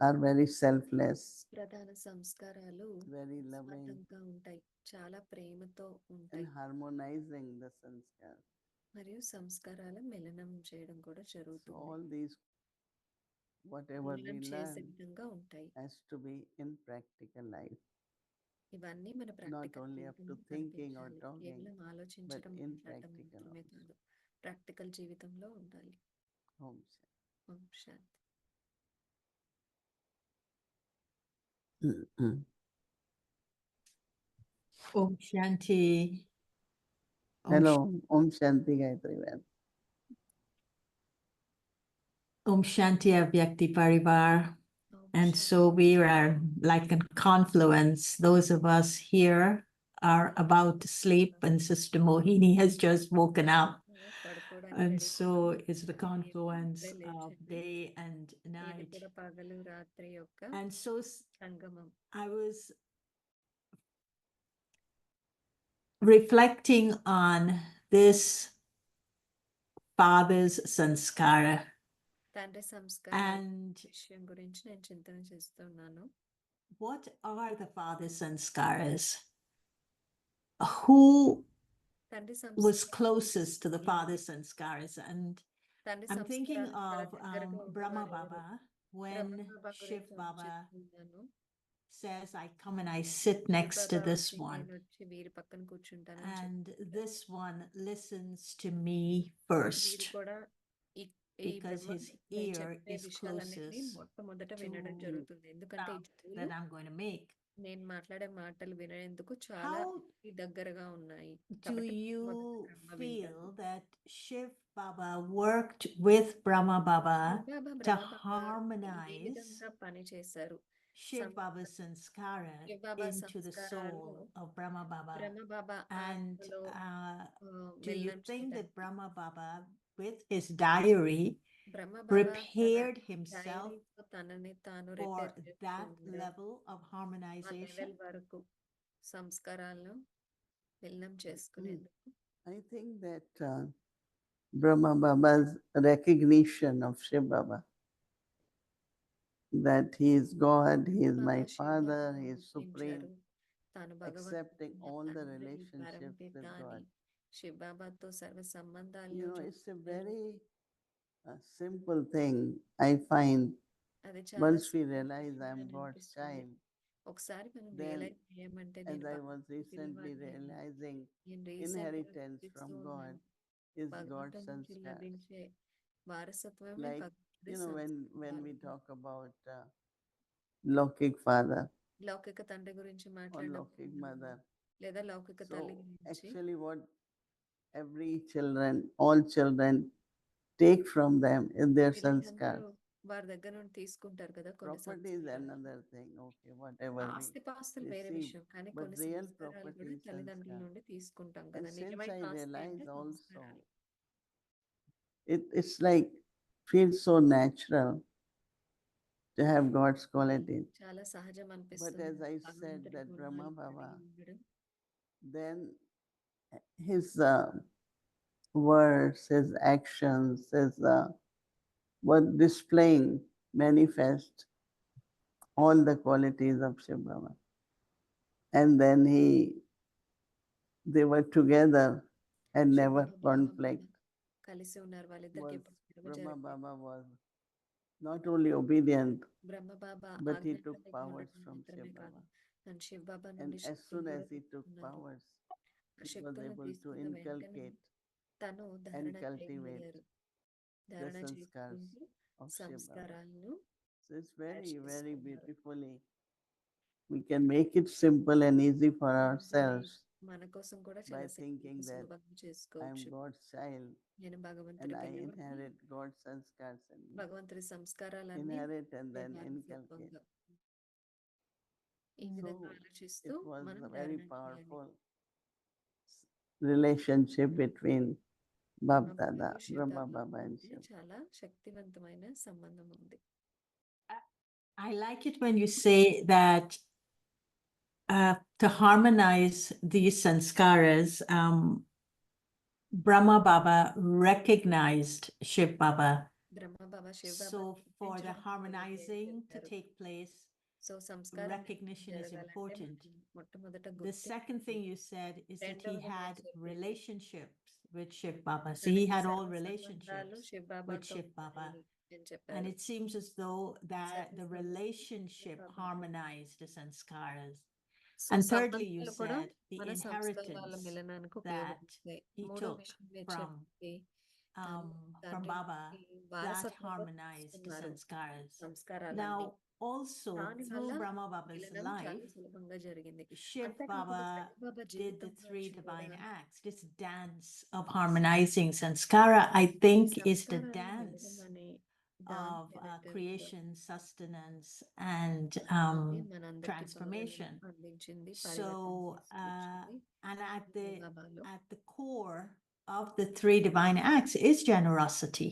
Speaker 5: are very selfless,
Speaker 2: ప్రధాన సంస్కారాలు
Speaker 5: very loving,
Speaker 2: నిస్వార్థంగా ఉంటాయి, చాలా ప్రేమతో
Speaker 5: and
Speaker 2: ఉంటాయి,
Speaker 5: harmonizing the sanskars.
Speaker 2: మరియు సంస్కారాల మిలనం చేయడం కూడా
Speaker 5: So
Speaker 2: జరుగుతుంది.
Speaker 5: all these, whatever
Speaker 2: మిలనం
Speaker 5: we
Speaker 2: చేసే
Speaker 5: learn,
Speaker 2: విధంగా ఉంటాయి.
Speaker 5: has to be in practical life,
Speaker 2: ఇవన్నీ మన
Speaker 5: not
Speaker 2: practical
Speaker 5: only up to
Speaker 2: జీవితంలో
Speaker 5: thinking or
Speaker 2: కనిపించాలి.
Speaker 5: talking,
Speaker 2: కేవలం
Speaker 5: but
Speaker 2: ఆలోచించడం
Speaker 5: in
Speaker 2: మాట్లాడటం
Speaker 5: practical
Speaker 2: మాత్రమే
Speaker 5: also.
Speaker 2: కాదు, ప్రాక్టికల్ జీవితంలో ఉండాలి.
Speaker 5: Om Shanti.
Speaker 2: Om Shanti.
Speaker 6: Om Shanti.
Speaker 5: Hello, Om Shanti Gayatri ma'am.
Speaker 6: Om Shanti Avyakti Parivar.
Speaker 2: Om
Speaker 6: And
Speaker 2: Shanti.
Speaker 6: so we are like a confluence. Those of us here are about to sleep, and Sister Mohini has just woken up.
Speaker 2: పడుకోవడానికి
Speaker 6: And
Speaker 2: ready
Speaker 6: so
Speaker 2: ఉన్నాము.
Speaker 6: it's the confluence
Speaker 2: ఇప్పుడే
Speaker 6: of
Speaker 2: లేచింది.
Speaker 6: day and
Speaker 2: ఇది
Speaker 6: night.
Speaker 2: కూడా పగలు రాత్రి యొక్క
Speaker 6: And so
Speaker 2: Sangamam.
Speaker 6: I was reflecting on this father's sanskara.
Speaker 2: తండ్రి సంస్కారాల
Speaker 6: And
Speaker 2: విషయం గురించి నేను చింతన చేస్తున్నాను.
Speaker 6: what are the father's sanskaras? Who
Speaker 2: తండ్రి
Speaker 6: was
Speaker 2: సంస్కారాలు
Speaker 6: closest to the
Speaker 2: ఏంటి?
Speaker 6: father's sanskaras? And
Speaker 2: తండ్రి
Speaker 6: I'm thinking
Speaker 2: సంస్కారాలకు చాలా
Speaker 6: of
Speaker 2: దగ్గరగా
Speaker 6: Brahma
Speaker 2: ఉన్నవారు ఎవరు?
Speaker 6: Baba when
Speaker 2: బ్రహ్మబాబా
Speaker 6: Shiv
Speaker 2: గురించి
Speaker 6: Baba
Speaker 2: ఆలోచిస్తున్నాను.
Speaker 6: says, I come and I sit next to
Speaker 2: Baba
Speaker 6: this
Speaker 2: వచ్చి
Speaker 6: one,
Speaker 2: నేను వచ్చి వీరి పక్కన కూర్చుంటానని
Speaker 6: and
Speaker 2: చెప్తారు.
Speaker 6: this one listens to me
Speaker 2: వీరు
Speaker 6: first
Speaker 2: కూడా ఈ ఈ
Speaker 6: because
Speaker 2: బ్రహ్మ
Speaker 6: his
Speaker 2: నేను
Speaker 6: ear
Speaker 2: చెప్పే
Speaker 6: is
Speaker 2: విషయాలన్నింటినీ
Speaker 6: closest
Speaker 2: మొట్టమొదట
Speaker 6: to
Speaker 2: వినడం జరుగుతుంది. ఎందుకంటే ఈ
Speaker 6: stuff
Speaker 2: చెవులు
Speaker 6: that I'm going to make.
Speaker 2: నేను మాట్లాడే మాటలు వినేందుకు చాలా
Speaker 6: How
Speaker 2: దగ్గరగా ఉన్నాయి.
Speaker 6: do
Speaker 2: కాబట్టి
Speaker 6: you
Speaker 2: మొట్టమొదట బ్రహ్మ
Speaker 6: feel
Speaker 2: వింటారు.
Speaker 6: that Shiv Baba worked with Brahma Baba
Speaker 2: Baba
Speaker 6: to
Speaker 2: Brahma Baba A
Speaker 6: harmonize
Speaker 2: విధంగా పని చేశారు?
Speaker 6: Shiv Baba's sanskara
Speaker 2: Baba
Speaker 6: into the
Speaker 2: సంస్కారాలు
Speaker 6: soul of Brahma Baba?
Speaker 2: Brahma Baba
Speaker 6: And
Speaker 2: ఆత్మలో
Speaker 6: do you
Speaker 2: మిలనం
Speaker 6: think that
Speaker 2: చేయడానికి
Speaker 6: Brahma Baba, with his diary,
Speaker 2: బ్రహ్మ బాబా తన
Speaker 6: prepared himself
Speaker 2: డైరీతో తనని తాను
Speaker 6: for
Speaker 2: repair
Speaker 6: that
Speaker 2: చేసుకున్నాడు.
Speaker 6: level of
Speaker 2: ఆ
Speaker 6: harmonization?
Speaker 2: లెవెల్ వరకు సంస్కారాలను మిలనం చేసుకునేందుకు
Speaker 5: I think that Brahma Baba's recognition of Shiv Baba, that he is God, he is my
Speaker 2: Baba Shiva
Speaker 5: father,
Speaker 2: బాబాను
Speaker 5: he is supreme,
Speaker 2: గుర్తించారు. తాను
Speaker 5: accepting
Speaker 2: భగవంతుని
Speaker 5: all the
Speaker 2: తండ్రి
Speaker 5: relationships with
Speaker 2: పరమపిత అని
Speaker 5: God.
Speaker 2: శివ బాబాతో సర్వ
Speaker 5: You
Speaker 2: సంబంధాలను
Speaker 5: know, it's a
Speaker 2: చూపించారు.
Speaker 5: very simple thing, I find.
Speaker 2: అది చాలా
Speaker 5: Once we
Speaker 2: simple
Speaker 5: realize
Speaker 2: విషయం
Speaker 5: I'm
Speaker 2: అని
Speaker 5: God's
Speaker 2: అనిపిస్తుంది.
Speaker 5: child,
Speaker 2: ఒకసారి మనం
Speaker 5: then
Speaker 2: రియలైజ్ చేయమంటే
Speaker 5: as
Speaker 2: నేను
Speaker 5: I was
Speaker 2: భగవంతుని
Speaker 5: recently
Speaker 2: పిల్లవాడిని అని,
Speaker 5: realizing,
Speaker 2: నేను రీసెంట్ గా
Speaker 5: inheritance
Speaker 2: గుర్తిస్తూ
Speaker 5: from God
Speaker 2: ఉన్నాను.
Speaker 5: is God's
Speaker 2: భగవంతుడి నుంచి
Speaker 5: sanskars.
Speaker 2: లభించే వారసత్వమే
Speaker 5: Like,
Speaker 2: భగవంతుడి
Speaker 5: you know, when we
Speaker 2: సంస్కారాలు.
Speaker 5: talk about Lokik father
Speaker 2: లౌకిక తండ్రి గురించి
Speaker 5: or
Speaker 2: మాట్లాడినప్పుడు
Speaker 5: Lokik mother,
Speaker 2: లేదా లౌకిక తల్లి
Speaker 5: so
Speaker 2: గురించి
Speaker 5: actually what every children, all children take from them is their
Speaker 2: పిల్లలందరూ
Speaker 5: sanskars.
Speaker 2: వారి దగ్గర నుండి తీసుకుంటారు కదా కొన్ని
Speaker 5: Property is
Speaker 2: సంస్కారాలు.
Speaker 5: another thing, okay, whatever we
Speaker 2: ఆస్తిపాస్తులు వేరే
Speaker 5: receive,
Speaker 2: విషయం, కానీ
Speaker 5: but
Speaker 2: కొన్ని
Speaker 5: real
Speaker 2: సంస్కారాలు
Speaker 5: property
Speaker 2: కూడా
Speaker 5: is
Speaker 2: తల్లిదండ్రుల
Speaker 5: sanskar.
Speaker 2: నుండి తీసుకుంటాం
Speaker 5: And
Speaker 2: కదా.
Speaker 5: since
Speaker 2: నిజమైన
Speaker 5: I
Speaker 2: ఆస్తి
Speaker 5: realize
Speaker 2: అంటే
Speaker 5: also,
Speaker 2: సంస్కారాలు.
Speaker 5: it's like feels so natural to have God's qualities.
Speaker 2: చాలా సహజం
Speaker 5: But
Speaker 2: అనిపిస్తుంది
Speaker 5: as I said,
Speaker 2: భగవంతుడి
Speaker 5: that Brahma
Speaker 2: గుణాలు
Speaker 5: Baba,
Speaker 2: కలిగి ఉండడం.
Speaker 5: then his words, his actions, his were displaying, manifest all the qualities of Shiv Baba. And then they were together and never
Speaker 2: Shiva Brahma
Speaker 5: conflict.
Speaker 2: బాబా కలిసి ఉన్నారు. వాళ్ళిద్దరికి
Speaker 5: Was
Speaker 2: ఎప్పుడు గొడవ
Speaker 5: Brahma
Speaker 2: జరగలేదు.
Speaker 5: Baba was not only obedient,
Speaker 2: Brahma Baba
Speaker 5: but he
Speaker 2: ఆజ్ఞ
Speaker 5: took
Speaker 2: కలిగి
Speaker 5: powers
Speaker 2: ఉండటం
Speaker 5: from
Speaker 2: మాత్రమే
Speaker 5: Shiv
Speaker 2: కాదు,
Speaker 5: Baba.
Speaker 2: తను శివ బాబా
Speaker 5: And
Speaker 2: నుండి
Speaker 5: as
Speaker 2: శక్తిని
Speaker 5: soon
Speaker 2: కూడా
Speaker 5: as he took
Speaker 2: తీసుకున్నారు.
Speaker 5: powers,
Speaker 2: ఆ
Speaker 5: he was
Speaker 2: శక్తులను
Speaker 5: able to
Speaker 2: తీసుకున్న వెంటనే
Speaker 5: inculcate
Speaker 2: తను
Speaker 5: and
Speaker 2: ధారణ
Speaker 5: cultivate
Speaker 2: చేయగలిగారు.
Speaker 5: the
Speaker 2: ధారణ
Speaker 5: sanskars
Speaker 2: చేసుకుంటూ
Speaker 5: of Shiv Baba.
Speaker 2: సంస్కారాలను
Speaker 5: So it's very,
Speaker 2: catch
Speaker 5: very
Speaker 2: చేసుకున్నారు.
Speaker 5: beautifully. We can make it simple and easy for
Speaker 2: దీన్ని
Speaker 5: ourselves
Speaker 2: మన కోసం కూడా
Speaker 5: by
Speaker 2: చాలా
Speaker 5: thinking
Speaker 2: సింపుల్గా
Speaker 5: that
Speaker 2: సులభంగా
Speaker 5: I'm
Speaker 2: చేసుకోవచ్చు.
Speaker 5: God's child
Speaker 2: నేను
Speaker 5: and
Speaker 2: భగవంతుడి
Speaker 5: I
Speaker 2: పిల్లవాడిని,
Speaker 5: inherit God's sanskars and
Speaker 2: భగవంతుడి సంస్కారాలన్నీ
Speaker 5: inherit and
Speaker 2: నా
Speaker 5: then inculcate.
Speaker 2: వారసత్వంగా ఈ
Speaker 5: So
Speaker 2: విధంగా ఆలోచిస్తూ
Speaker 5: it was
Speaker 2: మనం
Speaker 5: very
Speaker 2: ధారణ చేయాలి.
Speaker 5: powerful relationship between Bab
Speaker 2: బ్రహ్మ
Speaker 5: Dada,
Speaker 2: బాబాలు శివ
Speaker 5: Brahma
Speaker 2: బాబాల
Speaker 5: Baba and
Speaker 2: మధ్య
Speaker 5: Shiv.
Speaker 2: చాలా శక్తివంతమైన సంబంధం ఉంది.
Speaker 6: I like it when you say that to harmonize these sanskaras, Brahma Baba recognized Shiv Baba.
Speaker 2: Brahma Baba Shiva Baba
Speaker 6: So for the harmonizing to take place,
Speaker 2: so సంస్కారం
Speaker 6: recognition is
Speaker 2: జరగాలంటే
Speaker 6: important.
Speaker 2: మొట్టమొదట
Speaker 6: The
Speaker 2: గుర్తింపు.
Speaker 6: second thing you said is that he
Speaker 2: రెండవది
Speaker 6: had
Speaker 2: మీరు చెప్పింది
Speaker 6: relationships with Shiv Baba. So he
Speaker 2: తనకి
Speaker 6: had all
Speaker 2: సర్వ సంబంధాలు
Speaker 6: relationships
Speaker 2: శివ
Speaker 6: with
Speaker 2: బాబాతో
Speaker 6: Shiv Baba.
Speaker 2: ఉన్నాయని నేను
Speaker 6: And
Speaker 2: చెప్పారు.
Speaker 6: it seems as though that
Speaker 2: సర్వ
Speaker 6: the
Speaker 2: సంబంధాలు
Speaker 6: relationship
Speaker 2: శివ బాబాతో.
Speaker 6: harmonized the sanskaras.
Speaker 2: So
Speaker 6: And thirdly, you
Speaker 2: సంబంధాలు కూడా
Speaker 6: said the
Speaker 2: మన సంస్కారాల
Speaker 6: inheritance
Speaker 2: మిలనానికి
Speaker 6: that
Speaker 2: ఉపయోగపడతాయి.
Speaker 6: he
Speaker 2: మూడో
Speaker 6: took
Speaker 2: విషయం మీరు
Speaker 6: from
Speaker 2: చెప్పింది
Speaker 6: from
Speaker 2: తండ్రి
Speaker 6: Baba
Speaker 2: నుండి
Speaker 6: that
Speaker 2: వారసత్వంగా
Speaker 6: harmonized the
Speaker 2: తీసుకున్నారు
Speaker 6: sanskaras.
Speaker 2: సంస్కారాలన్నీ.
Speaker 6: Now, also
Speaker 2: దాని
Speaker 6: through
Speaker 2: వల్ల
Speaker 6: Brahma Baba's
Speaker 2: మిలనం
Speaker 6: life,
Speaker 2: చాలా సులభంగా జరిగింది.
Speaker 6: Shiv
Speaker 2: అంతేకాకుండా
Speaker 6: Baba
Speaker 2: Shiva Baba
Speaker 6: did the
Speaker 2: జీవితంలో
Speaker 6: three
Speaker 2: వచ్చిన
Speaker 6: divine
Speaker 2: కూడా
Speaker 6: acts. This dance of harmonizing sanskara, I think, is the
Speaker 2: సంస్కారాల
Speaker 6: dance
Speaker 2: మిలనం అనే
Speaker 6: of
Speaker 2: దాంట్లో ఏదైతే ఉందో
Speaker 6: creation, sustenance, and
Speaker 2: అది మనందరికీ
Speaker 6: transformation.
Speaker 2: పాలనను అందించింది,
Speaker 6: So,
Speaker 2: పరివర్తన తీసుకొచ్చింది.
Speaker 6: and
Speaker 2: బాబాలో
Speaker 6: at the core of the three divine acts is generosity.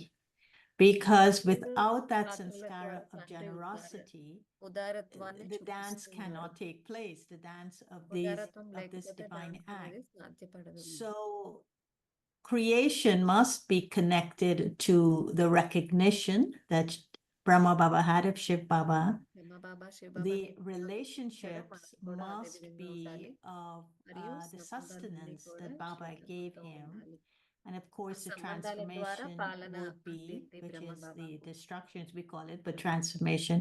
Speaker 6: Because
Speaker 2: మూడు
Speaker 6: without that
Speaker 2: పాత్రల
Speaker 6: sanskara
Speaker 2: ద్వారా
Speaker 6: of
Speaker 2: తండ్రి
Speaker 6: generosity,
Speaker 2: ఉదారత్వాన్ని
Speaker 6: the dance
Speaker 2: చూపిస్తున్నారు.
Speaker 6: cannot take place, the dance of this
Speaker 2: ఉదారత్వం లేకపోతే
Speaker 6: divine
Speaker 2: డాన్స్ అనేది
Speaker 6: act.
Speaker 2: సాధ్యపడదు.
Speaker 6: So creation must be connected to the recognition that Brahma Baba had of Shiv Baba.
Speaker 2: Brahma Baba Shiva Baba
Speaker 6: The relationships
Speaker 2: కూడా అదే
Speaker 6: must
Speaker 2: విధంగా ఉండాలి.
Speaker 6: be of
Speaker 2: మరియు
Speaker 6: the
Speaker 2: సంబంధాలన్నీ
Speaker 6: sustenance
Speaker 2: కూడా
Speaker 6: that Baba
Speaker 2: Shiva
Speaker 6: gave
Speaker 2: బాబాతో
Speaker 6: him.
Speaker 2: ఉండాలి.
Speaker 6: And of
Speaker 2: ఆ
Speaker 6: course, the
Speaker 2: సంబంధాల ద్వారా
Speaker 6: transformation
Speaker 2: పాలన
Speaker 6: would be,
Speaker 2: అందింది
Speaker 6: which
Speaker 2: బ్రహ్మ
Speaker 6: is the
Speaker 2: బాబాకు.
Speaker 6: destruction, as we call it, but transformation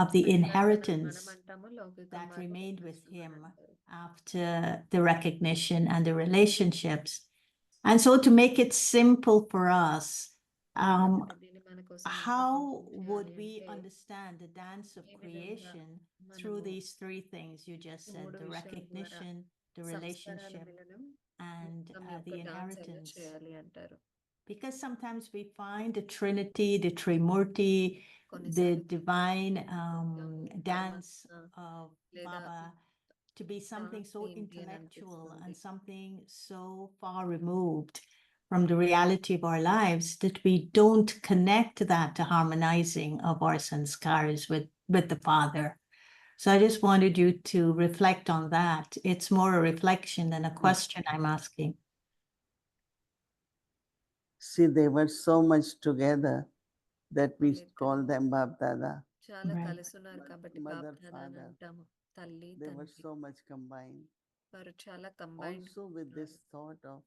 Speaker 6: of the
Speaker 2: పరివర్తన
Speaker 6: inheritance
Speaker 2: మనం అంటాము, లౌకిక
Speaker 6: that
Speaker 2: మార్గం
Speaker 6: remained with
Speaker 2: వినాశనం
Speaker 6: him
Speaker 2: అని అంటారు.
Speaker 6: after the recognition and the relationships. And so to make it simple for us,
Speaker 2: కాబట్టి దీన్ని మన కోసం ఇంకా
Speaker 6: how
Speaker 2: సులభం
Speaker 6: would
Speaker 2: చేయాలి
Speaker 6: we
Speaker 2: అంటే
Speaker 6: understand the dance of
Speaker 2: ఈ విధంగా
Speaker 6: creation
Speaker 2: మనము
Speaker 6: through these three things you just
Speaker 2: ఈ
Speaker 6: said,
Speaker 2: మూడు
Speaker 6: the
Speaker 2: విషయాల ద్వారా
Speaker 6: recognition, the
Speaker 2: సంస్కారాల
Speaker 6: relationship,
Speaker 2: మిలనం
Speaker 6: and
Speaker 2: మొత్తం
Speaker 6: the
Speaker 2: యొక్క డాన్స్ ఎలా
Speaker 6: inheritance?
Speaker 2: చేయాలి అంటారు.
Speaker 6: Because sometimes we find the Trinity, the Trimurti, the
Speaker 2: కొన్నిసార్లు
Speaker 6: divine dance
Speaker 2: పరమాత్మ
Speaker 6: of
Speaker 2: లేదా
Speaker 6: Baba to be something so
Speaker 2: dance ఏంటి అని
Speaker 6: intellectual
Speaker 2: అనిపిస్తుంది.
Speaker 6: and something so far removed from the reality of our lives that we don't connect that to harmonizing of our sanskars with the Father. So I just wanted you to reflect on that. It's more a reflection than a question I'm asking.
Speaker 5: See, they were so much together that we
Speaker 2: వాళ్ళిద్దరూ
Speaker 5: call them Bab Dada.
Speaker 2: చాలా
Speaker 6: Right.
Speaker 2: కలిసి ఉన్నారు కాబట్టి
Speaker 5: Mother,
Speaker 2: బాప్ దాదా అని
Speaker 5: father.
Speaker 2: అంటాము. తల్లి
Speaker 5: They were
Speaker 2: తండ్రి
Speaker 5: so much combined.
Speaker 2: వారు చాలా combined
Speaker 5: Also with this thought of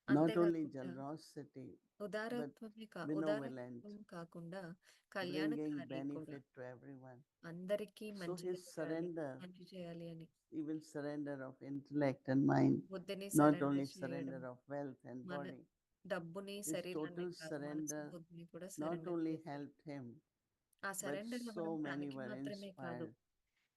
Speaker 5: not only
Speaker 2: అంతేకాకుండా
Speaker 5: generosity,
Speaker 2: ఉదారత్వమే
Speaker 5: benevolent,
Speaker 2: ఉదారత్వం కాకుండా
Speaker 5: bringing
Speaker 2: కళ్యాణకారి కూడా
Speaker 5: benefit to everyone.
Speaker 2: అందరికీ
Speaker 5: So
Speaker 2: మంచి
Speaker 5: his surrender,
Speaker 2: మంచి చేయాలి అని
Speaker 5: even surrender of intellect and mind,
Speaker 2: బుద్ధిని
Speaker 5: not
Speaker 2: సరెండర్
Speaker 5: only
Speaker 2: చేయడం,
Speaker 5: surrender of wealth and
Speaker 2: మన
Speaker 5: body,
Speaker 2: డబ్బుని
Speaker 5: his
Speaker 2: శరీరాన్ని
Speaker 5: total
Speaker 2: కాదు, మనసు,
Speaker 5: surrender
Speaker 2: బుద్ధిని కూడా
Speaker 5: not
Speaker 2: సరెండర్
Speaker 5: only
Speaker 2: చేశారు.
Speaker 5: helped him,
Speaker 2: ఆ
Speaker 5: but
Speaker 2: సరెండర్
Speaker 5: so
Speaker 2: అవ్వడం
Speaker 5: many
Speaker 2: తనకి
Speaker 5: were
Speaker 2: మాత్రమే కాదు,
Speaker 5: inspired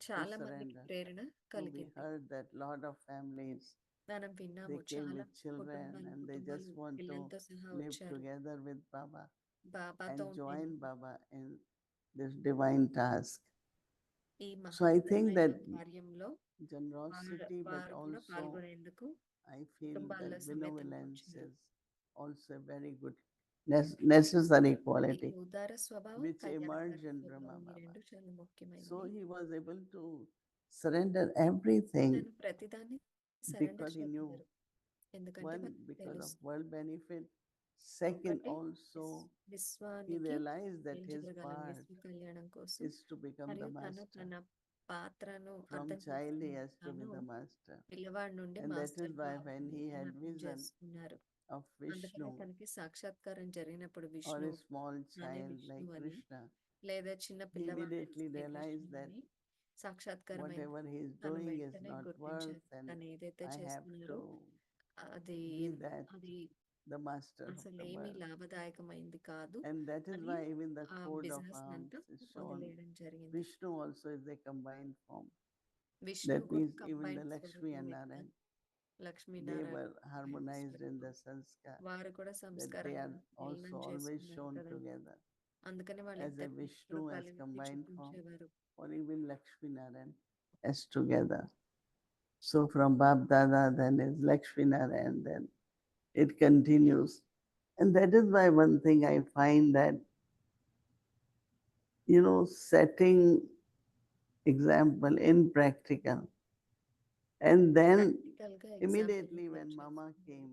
Speaker 2: చాలా
Speaker 5: to
Speaker 2: మందికి
Speaker 5: surrender.
Speaker 2: ప్రేరణ
Speaker 5: So we
Speaker 2: కలిగింది.
Speaker 5: heard that lot of families,
Speaker 2: మనం విన్నాము,
Speaker 5: they came
Speaker 2: చాలా
Speaker 5: with children and they just want to
Speaker 2: పిల్లలతో సహా
Speaker 5: live
Speaker 2: వచ్చారు,
Speaker 5: together with Baba
Speaker 2: బాబాతో
Speaker 5: and join
Speaker 2: ఉండేందుకు
Speaker 5: Baba in this divine task.
Speaker 2: ఈ
Speaker 5: So I think
Speaker 2: మహత్తరమైన
Speaker 5: that
Speaker 2: కార్యంలో
Speaker 5: generosity, but
Speaker 2: వారు కూడా
Speaker 5: also
Speaker 2: పాల్గొనేందుకు
Speaker 5: I feel
Speaker 2: కుటుంబాల
Speaker 5: that
Speaker 2: సమేతంగా
Speaker 5: benevolence
Speaker 2: వచ్చారు.
Speaker 5: is also a very good necessary
Speaker 2: ఈ
Speaker 5: quality
Speaker 2: ఉదార స్వభావం,
Speaker 5: which emerged in
Speaker 2: కళ్యాణకారి
Speaker 5: Brahma
Speaker 2: స్వభావం, ఈ
Speaker 5: Baba.
Speaker 2: రెండు చాలా ముఖ్యమైనవి.
Speaker 5: So he was able to surrender everything
Speaker 2: తను ప్రతిదాన్ని సరెండర్
Speaker 5: because he knew,
Speaker 2: చేయగలరు, ఎందుకంటే
Speaker 5: one,
Speaker 2: వాళ్ళకి
Speaker 5: because of
Speaker 2: తెలుసు.
Speaker 5: world benefit, second,
Speaker 2: ఒకటి
Speaker 5: also he
Speaker 2: విశ్వానికి
Speaker 5: realized that
Speaker 2: ఏం
Speaker 5: his
Speaker 2: జరగాలి,
Speaker 5: part
Speaker 2: విశ్వ కళ్యాణం కోసం,
Speaker 5: is to become the
Speaker 2: మరియు తను
Speaker 5: master.
Speaker 2: తన పాత్రను
Speaker 5: From
Speaker 2: అర్థం
Speaker 5: child he
Speaker 2: చేసుకుని
Speaker 5: has to be
Speaker 2: తాను
Speaker 5: the master.
Speaker 2: పిల్లవాడి నుండి
Speaker 5: And that
Speaker 2: master
Speaker 5: is why when he had
Speaker 2: అర్థం
Speaker 5: vision
Speaker 2: చేసుకున్నారు.
Speaker 5: of
Speaker 2: అందుకనే
Speaker 5: Vishnu
Speaker 2: తనకి సాక్షాత్కారం జరిగినప్పుడు
Speaker 5: or
Speaker 2: విష్ణు
Speaker 5: a small
Speaker 2: తానే
Speaker 5: child
Speaker 2: విష్ణు
Speaker 5: like
Speaker 2: అని,
Speaker 5: Krishna,
Speaker 2: లేదా చిన్న
Speaker 5: he
Speaker 2: పిల్లవాడు
Speaker 5: immediately realized that
Speaker 2: సాక్షాత్కారమైన
Speaker 5: whatever he is
Speaker 2: తను
Speaker 5: doing is
Speaker 2: వెంటనే
Speaker 5: not
Speaker 2: గుర్తించారు,
Speaker 5: worth and
Speaker 2: తను ఏదైతే
Speaker 5: I have
Speaker 2: చేస్తున్నారో
Speaker 5: to
Speaker 2: అది
Speaker 5: be that
Speaker 2: అది
Speaker 5: the master of
Speaker 2: అసలు
Speaker 5: the
Speaker 2: ఏమీ
Speaker 5: world.
Speaker 2: లాభదాయకమైంది కాదు
Speaker 5: And that is
Speaker 2: అని
Speaker 5: why even the
Speaker 2: ఆ
Speaker 5: code of
Speaker 2: బిజినెస్
Speaker 5: arms
Speaker 2: అంతా
Speaker 5: is shown.
Speaker 2: వదిలేయడం జరిగింది.
Speaker 5: Vishnu also is a combined form.
Speaker 2: Vishnu
Speaker 5: That means even
Speaker 2: combine
Speaker 5: the Lakshmi and Narayan, they
Speaker 2: Lakshminarayana
Speaker 5: were harmonized in the sanskar,
Speaker 2: వారు కూడా
Speaker 5: that they
Speaker 2: సంస్కారాన్ని
Speaker 5: are also
Speaker 2: మిలనం
Speaker 5: always
Speaker 2: చేసుకున్నారు
Speaker 5: shown
Speaker 2: కదండి.
Speaker 5: together
Speaker 2: అందుకని
Speaker 5: as a
Speaker 2: వాళ్ళిద్దరిని
Speaker 5: Vishnu
Speaker 2: ఎప్పుడు
Speaker 5: as
Speaker 2: కలిపి
Speaker 5: combined form
Speaker 2: చూపించేవారు.
Speaker 5: or even Lakshmi Narayan as together. So from Bab Dada, then is Lakshmi Narayan, then it continues. And that is why one thing I find that, setting example in practical. And then
Speaker 2: ప్రాక్టికల్గా example
Speaker 5: immediately when Mama came,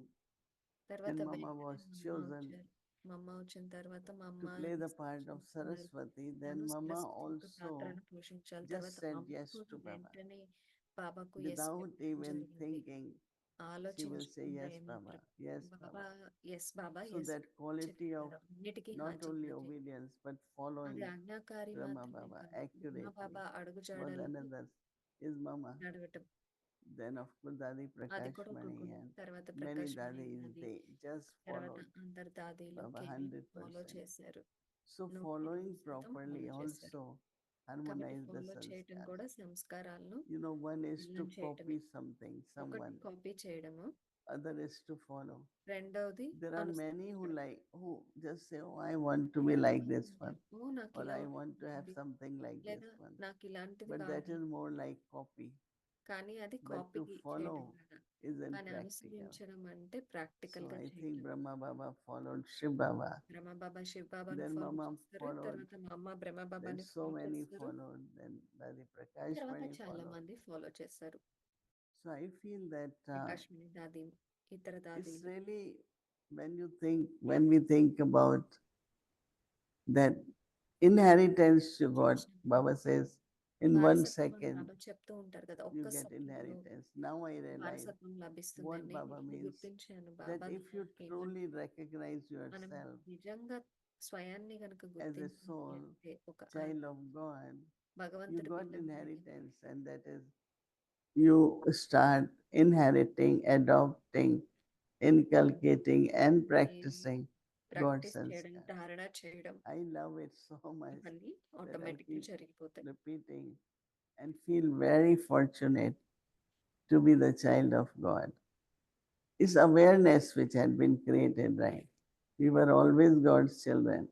Speaker 2: తర్వాత
Speaker 5: when Mama
Speaker 2: వెంటనే
Speaker 5: was
Speaker 2: మా అమ్మ
Speaker 5: chosen
Speaker 2: వచ్చారు. మా అమ్మ వచ్చిన తర్వాత మా
Speaker 5: to
Speaker 2: అమ్మ
Speaker 5: play the part of Saraswati, then
Speaker 2: తను
Speaker 5: Mama
Speaker 2: సరస్వతి యొక్క
Speaker 5: also
Speaker 2: పాత్రను పోషించాలి.
Speaker 5: just
Speaker 2: తర్వాత
Speaker 5: said
Speaker 2: మా అమ్మ
Speaker 5: yes
Speaker 2: కూడా
Speaker 5: to Baba.
Speaker 2: వెంటనే బాబాకు ఎస్
Speaker 5: Without even
Speaker 2: జరిగింది.
Speaker 5: thinking, she will say
Speaker 2: ఆలోచించకుండా
Speaker 5: yes, Baba,
Speaker 2: ఏమాత్రం
Speaker 5: yes,
Speaker 2: Baba
Speaker 5: Baba.
Speaker 2: Yes Baba
Speaker 5: So
Speaker 2: yes
Speaker 5: that quality of
Speaker 2: చెప్పారు. అన్నిటికీ
Speaker 5: not
Speaker 2: హాజరు
Speaker 5: only
Speaker 2: చేశారు.
Speaker 5: obedience but
Speaker 2: అది
Speaker 5: following
Speaker 2: ఆజ్ఞాకారి
Speaker 5: Brahma
Speaker 2: మాత్రమే
Speaker 5: Baba
Speaker 2: కాదు, బ్రహ్మ
Speaker 5: accurately
Speaker 2: Baba
Speaker 5: was
Speaker 2: అడుగుజాడలు
Speaker 5: another is Mama.
Speaker 2: నడవటం.
Speaker 5: Then of course Dadi
Speaker 2: అది
Speaker 5: Prakash
Speaker 2: కూడా ఒక
Speaker 5: Mani
Speaker 2: గుణం.
Speaker 5: and
Speaker 2: తర్వాత
Speaker 5: many
Speaker 2: ప్రకాష్ మణి
Speaker 5: Dadis,
Speaker 2: దాది,
Speaker 5: they just
Speaker 2: తర్వాత
Speaker 5: followed
Speaker 2: అందరు దాదీలు
Speaker 5: Baba
Speaker 2: కేవలం ఫాలో
Speaker 5: 100%.
Speaker 2: చేశారు.
Speaker 5: So
Speaker 2: 100%
Speaker 5: following
Speaker 2: ఫాలో
Speaker 5: properly
Speaker 2: చేశారు.
Speaker 5: also
Speaker 2: కాబట్టి
Speaker 5: harmonize the
Speaker 2: ఫాలో చేయటం
Speaker 5: sanskars.
Speaker 2: కూడా సంస్కారాలను
Speaker 5: One is to
Speaker 2: మిళనం చేయటమే.
Speaker 5: copy something,
Speaker 2: ఒకటి
Speaker 5: someone,
Speaker 2: కాపీ చేయడము,
Speaker 5: other is to follow.
Speaker 2: రెండవది
Speaker 5: There are many
Speaker 2: అనుసరించడం.
Speaker 5: who just say, oh, I want to be like this one,
Speaker 2: ఓ నాకు
Speaker 5: or
Speaker 2: ఇలా
Speaker 5: I want to have
Speaker 2: ఉంటుంది,
Speaker 5: something like this
Speaker 2: లేదా
Speaker 5: one.
Speaker 2: నాకు ఇలాంటిది
Speaker 5: But that
Speaker 2: కావాలి,
Speaker 5: is more like copy.
Speaker 2: కానీ అది
Speaker 5: But
Speaker 2: కాపీ
Speaker 5: to follow
Speaker 2: చేయడం కదా.
Speaker 5: isn't
Speaker 2: కానీ
Speaker 5: practical.
Speaker 2: అనుసరించడం అంటే ప్రాక్టికల్
Speaker 5: So
Speaker 2: గా
Speaker 5: I
Speaker 2: చేయడం.
Speaker 5: think Brahma Baba followed Shiv Baba.
Speaker 2: బ్రహ్మ బాబా శివ్ బాబాను
Speaker 5: Then
Speaker 2: ఫాలో
Speaker 5: Mama
Speaker 2: చేస్తారు.
Speaker 5: followed.
Speaker 2: తర్వాత మా అమ్మ బ్రహ్మ
Speaker 5: Then
Speaker 2: బాబాని
Speaker 5: so
Speaker 2: ఫాలో
Speaker 5: many
Speaker 2: చేస్తారు.
Speaker 5: followed. Then Dadi Prakash
Speaker 2: తర్వాత
Speaker 5: Mani
Speaker 2: చాలా
Speaker 5: followed.
Speaker 2: మంది ఫాలో చేస్తారు.
Speaker 5: So I feel that
Speaker 2: Prakash Mani దాది, ఇతర
Speaker 5: it's
Speaker 2: దాదీలు.
Speaker 5: really when we think about that inheritance you got, Baba says, in 1
Speaker 2: వారసత్వం అని
Speaker 5: second
Speaker 2: బాబా చెప్తూ ఉంటారు కదా,
Speaker 5: you
Speaker 2: ఒక్క
Speaker 5: get
Speaker 2: సెకండ్లో
Speaker 5: inheritance. Now I realize
Speaker 2: వారసత్వం లభిస్తుంది.
Speaker 5: what
Speaker 2: నేను
Speaker 5: Baba
Speaker 2: ఇప్పుడు
Speaker 5: means,
Speaker 2: గుర్తించాను
Speaker 5: that
Speaker 2: బాబా
Speaker 5: if you
Speaker 2: ఏమంటే,
Speaker 5: truly recognize
Speaker 2: మనం
Speaker 5: yourself
Speaker 2: నిజంగా స్వయాన్ని కనుక
Speaker 5: as a
Speaker 2: గుర్తించాలి
Speaker 5: soul,
Speaker 2: అంటే ఒక
Speaker 5: child of God, you
Speaker 2: భగవంతుడి
Speaker 5: got
Speaker 2: పిల్లలు
Speaker 5: inheritance, and that is you start inheriting, adopting, inculcating, and practicing God's
Speaker 2: practice చేయడం,
Speaker 5: sanskar.
Speaker 2: ధారణ చేయడం,
Speaker 5: I love it so much
Speaker 2: ఇవన్నీ
Speaker 5: that I
Speaker 2: ఆటోమేటిక్గా
Speaker 5: keep
Speaker 2: జరిగిపోతాయి.
Speaker 5: repeating and feel very fortunate to be the child of God. It's awareness which had been created, right? We were always God's children,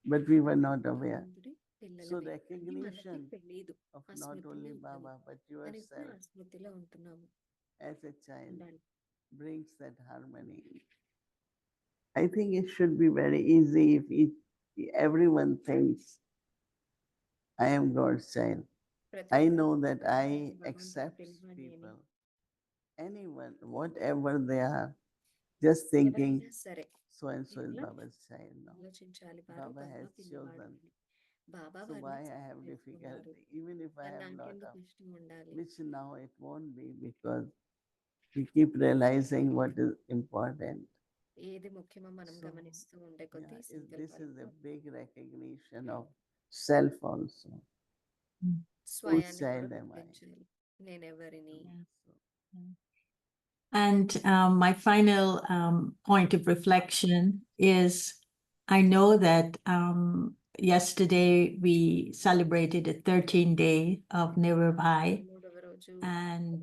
Speaker 5: but we were not aware.
Speaker 2: భగవంతుడి పిల్లలమే.
Speaker 5: So
Speaker 2: కానీ మనకి
Speaker 5: recognition
Speaker 2: తెలియదు,
Speaker 5: of
Speaker 2: ఆ
Speaker 5: not
Speaker 2: స్మృతిలో
Speaker 5: only
Speaker 2: ఉంటుంది.
Speaker 5: Baba, but
Speaker 2: కానీ ఇప్పుడు
Speaker 5: yourself
Speaker 2: ఆ స్మృతిలో ఉంటున్నాము.
Speaker 5: as a child
Speaker 2: ఉండాలి.
Speaker 5: brings that harmony. I think it should be very easy if everyone thinks, I am God's child.
Speaker 2: ప్రతి
Speaker 5: I
Speaker 2: ఒక్కరు
Speaker 5: know that I
Speaker 2: భగవంతుడి
Speaker 5: accept
Speaker 2: పిల్లవాడిని అని.
Speaker 5: people, anyone, whatever they are, just thinking,
Speaker 2: ఎవరైనా సరే
Speaker 5: so and so is
Speaker 2: కేవలం
Speaker 5: Baba's child now.
Speaker 2: ఆలోచించాలి, వారు
Speaker 5: Baba
Speaker 2: బాబా
Speaker 5: has
Speaker 2: పిల్లవాడు
Speaker 5: chosen.
Speaker 2: అని. బాబా
Speaker 5: So
Speaker 2: వారిని
Speaker 5: why I
Speaker 2: సెలెక్ట్
Speaker 5: have
Speaker 2: చేసుకున్నారు.
Speaker 5: difficulty, even if I
Speaker 2: మరి
Speaker 5: have lot
Speaker 2: నాకెందుకు
Speaker 5: of,
Speaker 2: ఇష్టం ఉండాలి?
Speaker 5: which now it won't be because we keep realizing what is important.
Speaker 2: ఏది ముఖ్యమో మనం
Speaker 5: So,
Speaker 2: గమనిస్తూ ఉండే కొద్దీ
Speaker 5: yeah, this
Speaker 2: సంకల్పాలు
Speaker 5: is a
Speaker 2: కూడా
Speaker 5: big recognition of self also. Whose
Speaker 2: స్వయాన్ని కూడా
Speaker 5: child am I?
Speaker 2: గుర్తించాలి. నేనెవరిని?
Speaker 5: So,
Speaker 6: And my final point of reflection is I know that yesterday we celebrated a 13th day of Nirvai
Speaker 2: 13వ రోజు
Speaker 6: and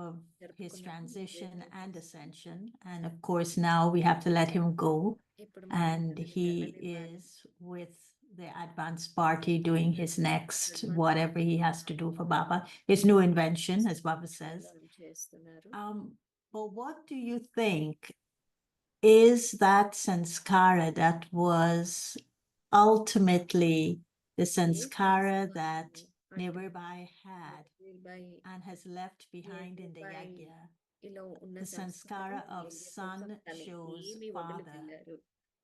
Speaker 6: of his
Speaker 2: జరుపుకున్నాము.
Speaker 6: transition and ascension. And of course, now we have to let him go.
Speaker 2: ఇప్పుడు మనం
Speaker 6: And
Speaker 2: అతన్ని
Speaker 6: he
Speaker 2: వెళ్ళనివ్వాలి.
Speaker 6: is with the advanced party doing his next, whatever he has to do for Baba, his new invention, as Baba says.
Speaker 2: చేస్తున్నారు.
Speaker 6: But what do you think is that sanskara that was ultimately the sanskara that Nirvai had and has left behind in the yajna?
Speaker 2: ఇలా ఉన్న
Speaker 6: The sanskara of son shows father,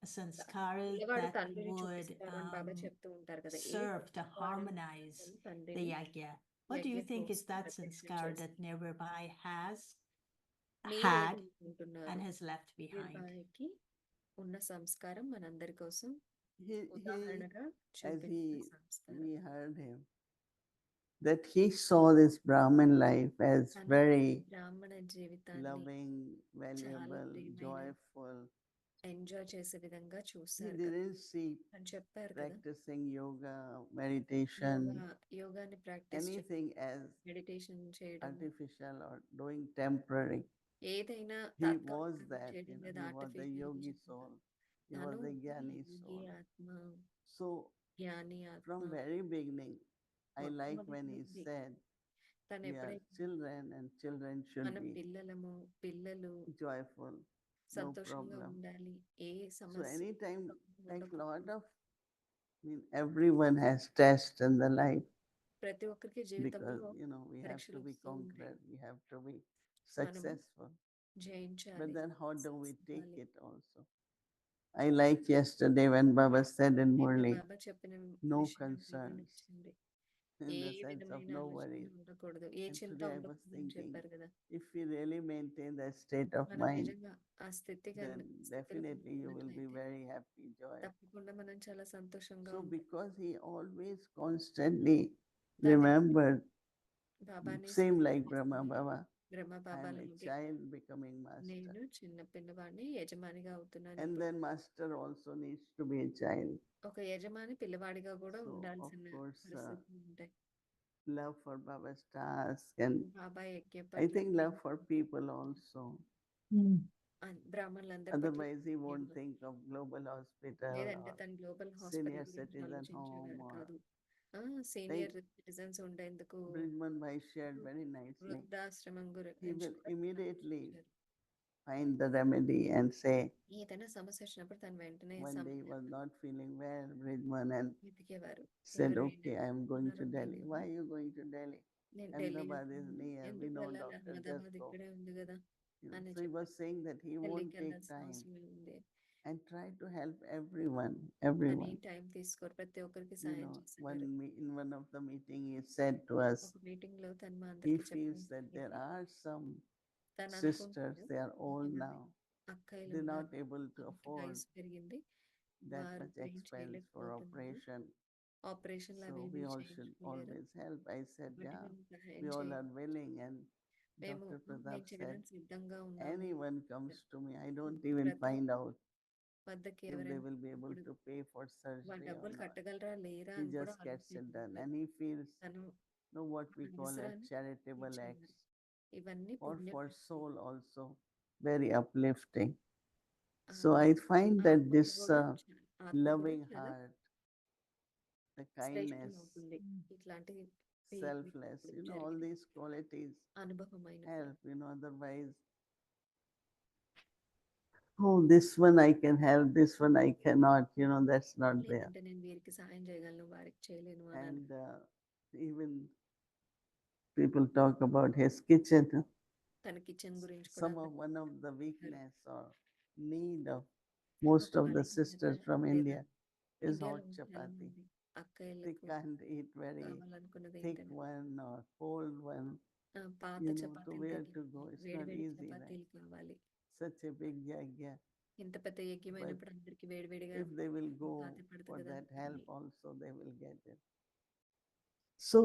Speaker 6: a sanskara
Speaker 2: పిల్లవాడు
Speaker 6: that
Speaker 2: తండ్రిని
Speaker 6: would
Speaker 2: చూపిస్తాడు అని బాబా చెప్తూ ఉంటారు కదా.
Speaker 6: serve to harmonize the yajna. What do you think is that sanskara that Nirvai has had and has left behind?
Speaker 2: నిర్భయకి ఉన్న సంస్కారం మనందరి కోసం
Speaker 5: he,
Speaker 2: ఉదాహరణగా
Speaker 5: as
Speaker 2: చూపించిన సంస్కారం.
Speaker 5: we heard him, that he saw this Brahmin life as
Speaker 2: తను
Speaker 5: very
Speaker 2: బ్రాహ్మణ జీవితాన్ని
Speaker 5: loving, valuable,
Speaker 2: ప్రియమైన,
Speaker 5: joyful.
Speaker 2: ఎంజాయ్ చేసే విధంగా
Speaker 5: He
Speaker 2: చూస్తారు కదా.
Speaker 5: didn't see
Speaker 2: అని చెప్పారు కదా,
Speaker 5: practicing yoga, meditation,
Speaker 2: యోగాని ప్రాక్టీస్
Speaker 5: anything as
Speaker 2: మెడిటేషన్ చేయడం,
Speaker 5: artificial or doing temporary.
Speaker 2: ఏదైనా
Speaker 5: He was
Speaker 2: తాత్కాలికంగా
Speaker 5: that,
Speaker 2: చేయడం లేదా
Speaker 5: he was the yogi
Speaker 2: artificial.
Speaker 5: soul. He
Speaker 2: తను
Speaker 5: was the jnani
Speaker 2: Yogi
Speaker 5: soul.
Speaker 2: ఆత్మ,
Speaker 5: So
Speaker 2: జ్ఞాని ఆత్మ.
Speaker 5: from very beginning, I like when he
Speaker 2: మొట్టమొదటి
Speaker 5: said,
Speaker 2: తను
Speaker 5: We are
Speaker 2: ఎప్పుడైతే
Speaker 5: children and children should
Speaker 2: మనం
Speaker 5: be
Speaker 2: పిల్లలము, పిల్లలు
Speaker 5: joyful, no
Speaker 2: సంతోషంగా
Speaker 5: problem.
Speaker 2: ఉండాలి. ఏ
Speaker 5: So
Speaker 2: సమస్య
Speaker 5: anytime, like
Speaker 2: ఉండకూడదు.
Speaker 5: lot of, I mean, everyone has tests in the life
Speaker 2: ప్రతి ఒక్కరికి
Speaker 5: because,
Speaker 2: జీవితంలో
Speaker 5: we have to
Speaker 2: పరీక్షలు
Speaker 5: be
Speaker 2: వస్తూ ఉంటాయి.
Speaker 5: conqueror, we have to be
Speaker 2: మనము
Speaker 5: successful.
Speaker 2: జయించాలి.
Speaker 5: But then how do we
Speaker 2: success
Speaker 5: take
Speaker 2: అవ్వాలి.
Speaker 5: it also? I like yesterday when Baba said in
Speaker 2: నిన్న
Speaker 5: Murli,
Speaker 2: బాబా చెప్పిన
Speaker 5: no
Speaker 2: విషయం బాగా
Speaker 5: concerns,
Speaker 2: నచ్చింది.
Speaker 5: in
Speaker 2: A
Speaker 5: the sense of
Speaker 2: విధమైన
Speaker 5: no
Speaker 2: ఆలోచన
Speaker 5: worries.
Speaker 2: ఉండకూడదు, ఏ
Speaker 5: And
Speaker 2: చింత
Speaker 5: today I was
Speaker 2: ఉండకూడదు అని
Speaker 5: thinking,
Speaker 2: చెప్పారు కదా.
Speaker 5: if we really maintain that state of
Speaker 2: మనం
Speaker 5: mind,
Speaker 2: నిజంగా ఆ స్థితిలో
Speaker 5: then definitely you will be
Speaker 2: ఉన్నట్లయితే
Speaker 5: very happy, joy.
Speaker 2: తప్పకుండా మనం చాలా సంతోషంగా
Speaker 5: So
Speaker 2: ఉంటాం.
Speaker 5: because he always constantly
Speaker 2: దాన్ని
Speaker 5: remembered,
Speaker 2: బాబాని
Speaker 5: same like Brahma Baba,
Speaker 2: Brahma
Speaker 5: I am
Speaker 2: బాబాలను
Speaker 5: a child becoming master.
Speaker 2: నేను చిన్న పిల్లవాడిని యజమానిగా అవుతున్నాను.
Speaker 5: And
Speaker 2: ఇప్పుడు
Speaker 5: then master also needs to be a child.
Speaker 2: ఒక యజమాని పిల్లవాడిగా కూడా
Speaker 5: So, of
Speaker 2: ఉండాల్సిన
Speaker 5: course,
Speaker 2: పరిస్థితులు ఉంటాయి.
Speaker 5: love for Baba's task, and
Speaker 2: బాబా యజ్ఞ
Speaker 5: I
Speaker 2: పట్ల
Speaker 5: think love for people also.
Speaker 2: బ్రాహ్మణులందరి పట్ల
Speaker 5: Otherwise, he won't think of global hospital
Speaker 2: లేదంటే
Speaker 5: or
Speaker 2: తన గ్లోబల్
Speaker 5: senior
Speaker 2: హాస్పిటల్ గురించి
Speaker 5: citizen
Speaker 2: ఆలోచించేవారు
Speaker 5: home, or
Speaker 2: కాదు. సీనియర్ సిటిజన్స్ ఉండేందుకు
Speaker 5: Bridgman Bhai shared very nicely.
Speaker 2: వృద్ధాశ్రమం
Speaker 5: He
Speaker 2: గురించి
Speaker 5: will
Speaker 2: కూడా
Speaker 5: immediately
Speaker 2: ఆలోచించారు.
Speaker 5: find the remedy and say,
Speaker 2: ఏదైనా సమస్య వచ్చినప్పుడు తను వెంటనే
Speaker 5: one day he was not feeling well, Bridgman, and
Speaker 2: వెతికేవారు.
Speaker 5: said,
Speaker 2: ఎవరైనా
Speaker 5: okay, I am going to
Speaker 2: ఉన్నారో
Speaker 5: Delhi.
Speaker 2: నేను
Speaker 5: Why are you going to Delhi?
Speaker 2: నేను ఢిల్లీలో
Speaker 5: Ahmedabad is near, we
Speaker 2: ఎందుకు
Speaker 5: know
Speaker 2: వెళ్ళాలి,
Speaker 5: doctor, just
Speaker 2: అహ్మదాబాద్
Speaker 5: go.
Speaker 2: ఇక్కడే ఉంది కదా అని
Speaker 5: So he was saying that he won't
Speaker 2: ఢిల్లీకి
Speaker 5: take
Speaker 2: వెళ్ళాల్సిన
Speaker 5: time
Speaker 2: అవసరం ఉంది
Speaker 5: and try to help everyone,
Speaker 2: అని
Speaker 5: everyone.
Speaker 2: టైం తీసుకోరు, ప్రతి ఒక్కరికి
Speaker 5: You
Speaker 2: సాయం
Speaker 5: know,
Speaker 2: చేసేవారు.
Speaker 5: in one of the meeting he said to us,
Speaker 2: ఒక మీటింగ్ లో తను మా
Speaker 5: he
Speaker 2: అందరికి
Speaker 5: feels
Speaker 2: చెప్పడం
Speaker 5: that there
Speaker 2: జరిగింది.
Speaker 5: are some
Speaker 2: తను
Speaker 5: sisters,
Speaker 2: అనుకుంటారు
Speaker 5: they are old
Speaker 2: కొంతమంది
Speaker 5: now,
Speaker 2: అక్కయ్యలు
Speaker 5: they're
Speaker 2: ఉన్నారు,
Speaker 5: not able to
Speaker 2: వాళ్ళకి
Speaker 5: afford
Speaker 2: వయసు పెరిగింది,
Speaker 5: that
Speaker 2: వారు
Speaker 5: much
Speaker 2: ఏం
Speaker 5: expense for
Speaker 2: చేయలేకపోతున్నారు,
Speaker 5: operation.
Speaker 2: ఆపరేషన్లు
Speaker 5: So
Speaker 2: అవి
Speaker 5: we
Speaker 2: ఏమీ
Speaker 5: all should
Speaker 2: చేయించుకోలేరు.
Speaker 5: always help. I said,
Speaker 2: కాబట్టి
Speaker 5: yeah,
Speaker 2: మనం సహాయం
Speaker 5: we all
Speaker 2: చేయాలి.
Speaker 5: are willing. And
Speaker 2: మేము
Speaker 5: Dr. Pratap
Speaker 2: మేము
Speaker 5: said,
Speaker 2: చేయడానికి సిద్ధంగా ఉన్నాము.
Speaker 5: anyone comes to me, I don't even
Speaker 2: ప్రతి
Speaker 5: find out
Speaker 2: వద్దకి
Speaker 5: if they
Speaker 2: ఎవరైనా
Speaker 5: will be able
Speaker 2: ఇప్పుడు
Speaker 5: to pay for
Speaker 2: వాళ్ళ
Speaker 5: surgery or
Speaker 2: డబ్బులు
Speaker 5: not.
Speaker 2: కట్టగలరా లేరా
Speaker 5: He
Speaker 2: అని కూడా
Speaker 5: just gets it done.
Speaker 2: ఆలోచించారు.
Speaker 5: And he feels,
Speaker 2: తను
Speaker 5: know what we call as
Speaker 2: అవసరాన్ని
Speaker 5: charitable
Speaker 2: తీర్చేవారు.
Speaker 5: acts,
Speaker 2: ఇవన్నీ
Speaker 5: or
Speaker 2: పుణ్య
Speaker 5: for
Speaker 2: పనులు.
Speaker 5: soul also very uplifting.
Speaker 2: ఆ,
Speaker 5: So I find that
Speaker 2: ఆత్మకు
Speaker 5: this
Speaker 2: కూడా ఆత్మకు కూడా
Speaker 5: loving
Speaker 2: చాలా
Speaker 5: heart, the
Speaker 2: శ్రేష్టం
Speaker 5: kindness,
Speaker 2: అవుతుంది. ఇట్లాంటి
Speaker 5: selfless, all these qualities
Speaker 2: అనుభవమైన
Speaker 5: help, otherwise, oh, this one I can help, this one I cannot, that's not there.
Speaker 2: లేదంటే నేను వీరికి సహాయం చేయగలను, వారికి చేయలేను అని
Speaker 5: And even people talk about his kitchen.
Speaker 2: తన కిచెన్ గురించి కూడా
Speaker 5: Some of one of the weakness or need of most of the sisters from India is hot chapati. They
Speaker 2: అక్కయ్యలకు
Speaker 5: can't eat very
Speaker 2: కావాలనుకున్నది
Speaker 5: thick
Speaker 2: ఏంటంటే
Speaker 5: one or cold one,
Speaker 2: పాత
Speaker 5: to
Speaker 2: చపాతీలు
Speaker 5: where
Speaker 2: తగ్గి
Speaker 5: to go. It's
Speaker 2: వేడి
Speaker 5: not
Speaker 2: వేడి
Speaker 5: easy, right?
Speaker 2: చపాతీలు కావాలి.
Speaker 5: Such a big yagya.
Speaker 2: ఇంత పెద్ద యజ్ఞమైనప్పుడు అందరికి వేడి వేడిగా
Speaker 5: If they will go
Speaker 2: పాతపడదు
Speaker 5: for
Speaker 2: కదా
Speaker 5: that help
Speaker 2: అని.
Speaker 5: also, they will get it. So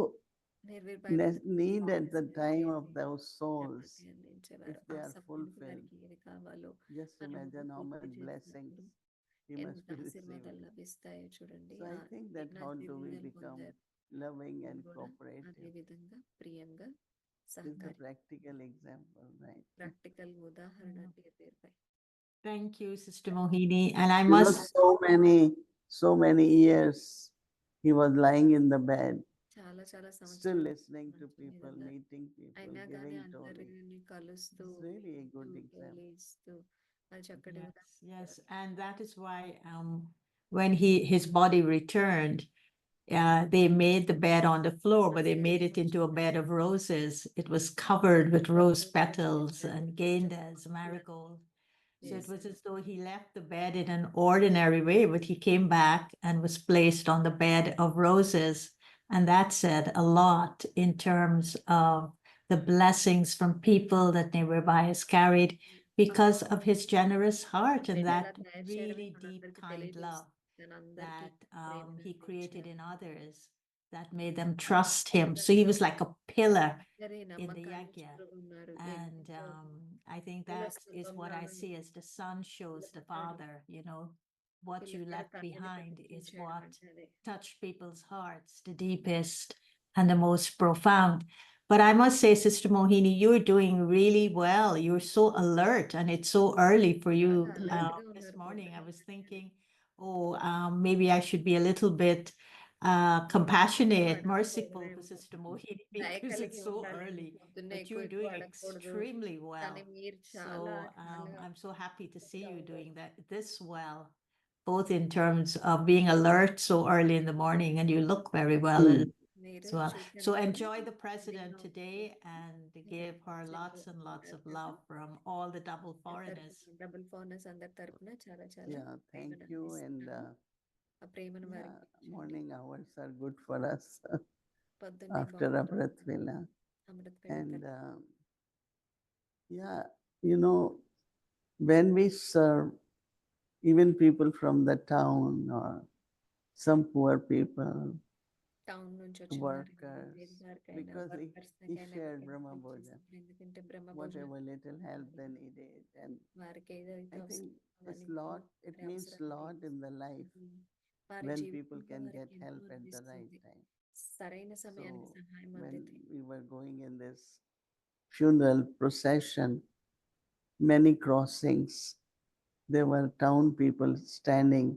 Speaker 2: నిర్వీర్యమైన
Speaker 5: need at the time of those souls,
Speaker 2: chapati అందించేవారు.
Speaker 5: if they
Speaker 2: ఆ
Speaker 5: are
Speaker 2: సమయానికి
Speaker 5: fulfilled,
Speaker 2: వారికి ఏది కావాలో
Speaker 5: just
Speaker 2: మనము
Speaker 5: imagine how much
Speaker 2: పూర్తి
Speaker 5: blessings
Speaker 2: చేసినప్పుడు
Speaker 5: he must
Speaker 2: ఎంత
Speaker 5: be
Speaker 2: ఆశీర్వాదాలు
Speaker 5: receiving.
Speaker 2: లభిస్తాయో చూడండి.
Speaker 5: So I think that
Speaker 2: ఎన్ని
Speaker 5: how do we
Speaker 2: ఆశీర్వాదాలు
Speaker 5: become
Speaker 2: పొందారు
Speaker 5: loving and
Speaker 2: కూడా అదే
Speaker 5: cooperative
Speaker 2: విధంగా ప్రియంగా
Speaker 5: is the
Speaker 2: సహకారి
Speaker 5: practical example, right?
Speaker 2: Practical ఉదాహరణ నేర్పారు.
Speaker 6: Thank you, Sister Mohini. And I
Speaker 5: You know,
Speaker 6: must
Speaker 5: so many years he was lying in the bed,
Speaker 2: చాలా చాలా
Speaker 5: still
Speaker 2: సంవత్సరాలు
Speaker 5: listening to
Speaker 2: మంచం మీద
Speaker 5: people,
Speaker 2: ఉన్నారు.
Speaker 5: meeting people,
Speaker 2: అయినా కానీ
Speaker 5: giving Tony.
Speaker 2: అందరిని కలుస్తూ
Speaker 5: It's really a good
Speaker 2: వింటూ,
Speaker 5: example.
Speaker 2: తోలిస్తూ అది చక్కటి
Speaker 6: Yes,
Speaker 2: ఉదాహరణ.
Speaker 6: yes, and that is why when his body returned, they made the bed on the floor, but they made it into a bed of roses. It was covered with rose petals and gendas, marigold. So it was as though he left the bed in an ordinary way, but he came back and was placed on the bed of roses. And that said a lot in terms of the blessings from people that Nebuchadnezzar carried because of his generous heart and that really deep, kind love that he created in others that made them trust him. So he was like a pillar in the yagya. And I think that is what I see as the son shows the father, what you left behind is what touched people's hearts, the deepest and the most profound. But I must say, Sister Mohini, you're doing really well. You're so alert, and it's so early for you this morning. I was thinking, oh, maybe I should be a little bit compassionate,
Speaker 2: Madam,
Speaker 6: merciful
Speaker 2: Madam,
Speaker 6: for Sister
Speaker 2: Madam.
Speaker 6: Mohini
Speaker 2: దయ
Speaker 6: because
Speaker 2: కలిగి
Speaker 6: it's so
Speaker 2: ఉండాలని
Speaker 6: early,
Speaker 2: పొద్దున్నే
Speaker 6: but
Speaker 2: ఎక్కువ
Speaker 6: you're
Speaker 2: ఎక్కువ
Speaker 6: doing
Speaker 2: అడగకూడదు
Speaker 6: extremely
Speaker 2: కానీ
Speaker 6: well.
Speaker 2: మీరు చాలా
Speaker 6: So
Speaker 2: చాలా
Speaker 6: I'm so happy to see
Speaker 2: చక్కగా
Speaker 6: you
Speaker 2: ఉన్నారు.
Speaker 6: doing this well, both in terms of being alert so early in the morning, and you look very well
Speaker 2: మీరు
Speaker 6: as well. So
Speaker 2: చూడడానికి
Speaker 6: enjoy the
Speaker 2: healthy
Speaker 6: president
Speaker 2: గా
Speaker 6: today and give her lots and lots of love from all the double foreigners.
Speaker 2: Double foreigners అందరి తరపున చాలా చాలా
Speaker 5: Yeah, thank
Speaker 2: ప్రేమను
Speaker 5: you. And
Speaker 2: అందిస్తున్నాను. ఆ ప్రేమను
Speaker 5: yeah,
Speaker 2: వారికి ఇచ్చండి.
Speaker 5: morning hours are good for us
Speaker 2: పొద్దున్నే
Speaker 5: after
Speaker 2: బాగుంటుంది.
Speaker 5: Amrit Vela.
Speaker 2: అమృత వేళ
Speaker 5: And
Speaker 2: తర్వాత.
Speaker 5: yeah, you know, when we serve even people from the town or some poor people,
Speaker 2: town నుంచి వచ్చిన
Speaker 5: workers,
Speaker 2: పేదవారికైనా
Speaker 5: because
Speaker 2: workers
Speaker 5: he shared Brahma Bhojan,
Speaker 2: ఎందుకంటే బ్రహ్మ భోజనం
Speaker 5: whatever little help they needed. And
Speaker 2: వారికి ఏదైతే
Speaker 5: I think
Speaker 2: అవసరమో
Speaker 5: it's
Speaker 2: అవన్నీ
Speaker 5: lot, it
Speaker 2: వారి
Speaker 5: means
Speaker 2: అవసరాలు
Speaker 5: lot in the life
Speaker 2: వారి
Speaker 5: when
Speaker 2: జీవితంలో
Speaker 5: people can
Speaker 2: వారికి
Speaker 5: get
Speaker 2: ఎంతో
Speaker 5: help at the
Speaker 2: అందిస్తుంది.
Speaker 5: right time.
Speaker 2: సరైన సమయానికి
Speaker 5: So
Speaker 2: సహాయం
Speaker 5: when
Speaker 2: అందితే
Speaker 5: we were going in this funeral procession, many crossings, there were town people standing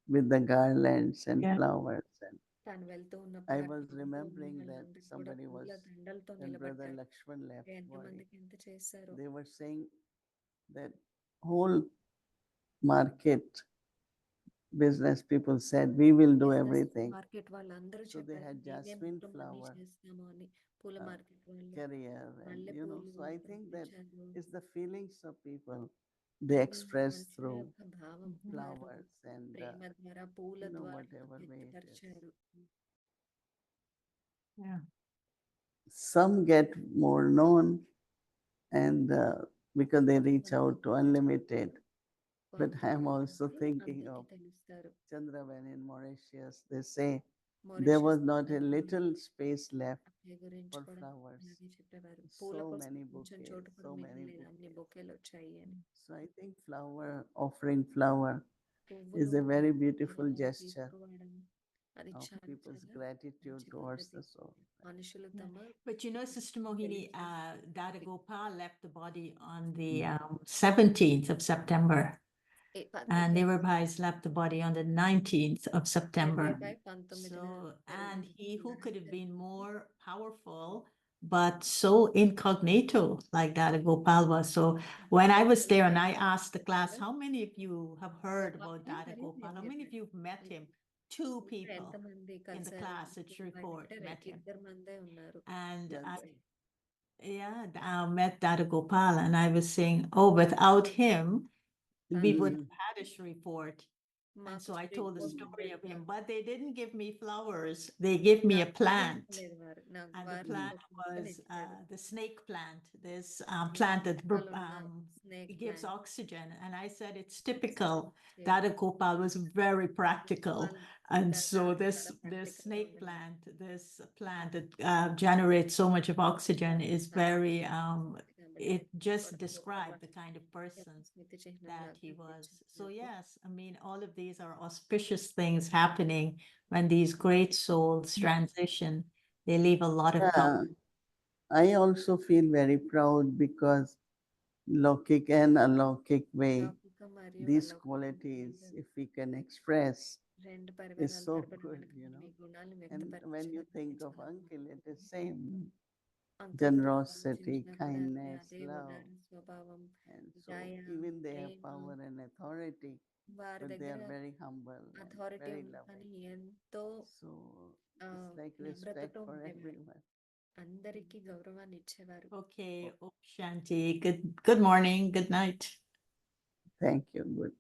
Speaker 5: with the garlands and
Speaker 6: Yeah.
Speaker 5: flowers. And
Speaker 2: తను వెళ్తూ
Speaker 5: I
Speaker 2: ఉన్నప్పుడు
Speaker 5: was
Speaker 2: అక్కడ
Speaker 5: remembering that
Speaker 2: వాళ్ళందరూ కూడా
Speaker 5: somebody was,
Speaker 2: పూల దండలతో
Speaker 5: when Brother
Speaker 2: నిలబడ్డారు.
Speaker 5: Lakshman left,
Speaker 2: ఎంతమందికి ఎంత చేశారు.
Speaker 5: they were saying that whole market business people said, we will do everything.
Speaker 2: Market వాళ్ళందరూ
Speaker 5: So they
Speaker 2: చెప్పారు
Speaker 5: had
Speaker 2: మేమే
Speaker 5: jasmine
Speaker 2: మొత్తం అన్ని
Speaker 5: flower
Speaker 2: చేస్తాము అని. పూల మార్కెట్ వాళ్ళు
Speaker 5: carrier, and
Speaker 2: మల్లె
Speaker 5: you know,
Speaker 2: పూలు
Speaker 5: so I think that
Speaker 2: పంపించారు.
Speaker 5: it's the feelings of people they express
Speaker 2: మనుషుల
Speaker 5: through
Speaker 2: యొక్క భావం
Speaker 5: flowers and
Speaker 2: ప్రేమ ద్వారా పూల
Speaker 5: you know,
Speaker 2: ద్వారా
Speaker 5: whatever way it is.
Speaker 2: వ్యక్తపరిచారు.
Speaker 6: Yeah.
Speaker 5: Some get more known and because they reach out to unlimited. But I am also thinking of
Speaker 2: తెలుస్తారు.
Speaker 5: Chandraben in Mauritius. They say there
Speaker 2: Mauritius
Speaker 5: was not a little space left
Speaker 2: అక్కయ్య గురించి
Speaker 5: for
Speaker 2: కూడా
Speaker 5: flowers.
Speaker 2: అలాగే చెప్పేవారు. పూల
Speaker 5: So
Speaker 2: కోసం
Speaker 5: many
Speaker 2: కొంచెం
Speaker 5: bouquets,
Speaker 2: చోటు కూడా
Speaker 5: so many
Speaker 2: మిగలలేదు. అన్ని
Speaker 5: bouquets.
Speaker 2: బొకేలు వచ్చాయి అని.
Speaker 5: So I think flower, offering flower
Speaker 2: పువ్వులు
Speaker 5: is a very beautiful
Speaker 2: పూలతో
Speaker 5: gesture
Speaker 2: తీసుకోవడం అది
Speaker 5: of
Speaker 2: చాలా
Speaker 5: people's
Speaker 2: చాలా
Speaker 5: gratitude
Speaker 2: మంచి
Speaker 5: towards
Speaker 2: పద్ధతి.
Speaker 5: the soul.
Speaker 2: మనుషులు
Speaker 6: Yeah.
Speaker 2: తమ
Speaker 6: But you know, Sister Mohini,
Speaker 2: తెలియజేసే
Speaker 6: Dada Gopal left the body on the 17th of September, and Nearby left the body on the 19th of September. So, and he who could have been more powerful, but so incognito like Dada Gopal was. So when I was there and I asked the class, how many of you have heard about Dada Gopal? How many of you have met him? 2 people
Speaker 2: ఎంతమంది
Speaker 6: in the class at report met him.
Speaker 2: ఇద్దరు మందే ఉన్నారు.
Speaker 6: And
Speaker 5: That's
Speaker 6: I met Dada Gopal and I was saying, oh, without him, we would have had a report. And so I told the story of him, but they didn't give me flowers. They gave me a plant. And the plant was the snake plant, this plant that gives oxygen. And I said, it's typical. Dada Gopal was very practical. And so this snake plant, this plant that generates so much of oxygen is very, it just described the kind of person that he was. So yes, I mean, all of these are auspicious things happening when these great souls transition. They leave a lot of
Speaker 5: yeah. I also feel very proud because Lokik and Alokik way, these qualities, if we can express,
Speaker 2: రెండు
Speaker 5: is
Speaker 2: పరివారాల
Speaker 5: so
Speaker 2: తరపున
Speaker 5: good,
Speaker 2: మనకు
Speaker 5: you know.
Speaker 2: మీ గుణాలు
Speaker 5: And when you think of
Speaker 2: వ్యక్తపరచారు.
Speaker 5: uncle, it is same.
Speaker 2: Uncle
Speaker 5: Generosity,
Speaker 2: గురించి కూడా
Speaker 5: kindness,
Speaker 2: అదే
Speaker 5: love.
Speaker 2: ఉదార స్వభావం,
Speaker 5: And so
Speaker 2: దయ,
Speaker 5: even they have
Speaker 2: Prema.
Speaker 5: power and authority,
Speaker 2: వారి
Speaker 5: but they
Speaker 2: దగ్గర
Speaker 5: are very humble and
Speaker 2: authority
Speaker 5: very
Speaker 2: ఉంది
Speaker 5: loving.
Speaker 2: కానీ ఎంతో
Speaker 5: So
Speaker 2: ఆ,
Speaker 5: it's like respect
Speaker 2: నమ్రతతో
Speaker 5: for
Speaker 2: ఉండేవారు.
Speaker 5: everyone.
Speaker 2: అందరికీ గౌరవాన్ని ఇచ్చేవారు.
Speaker 6: Okay, Om Shanti. Good morning, good night.
Speaker 5: Thank you. Good.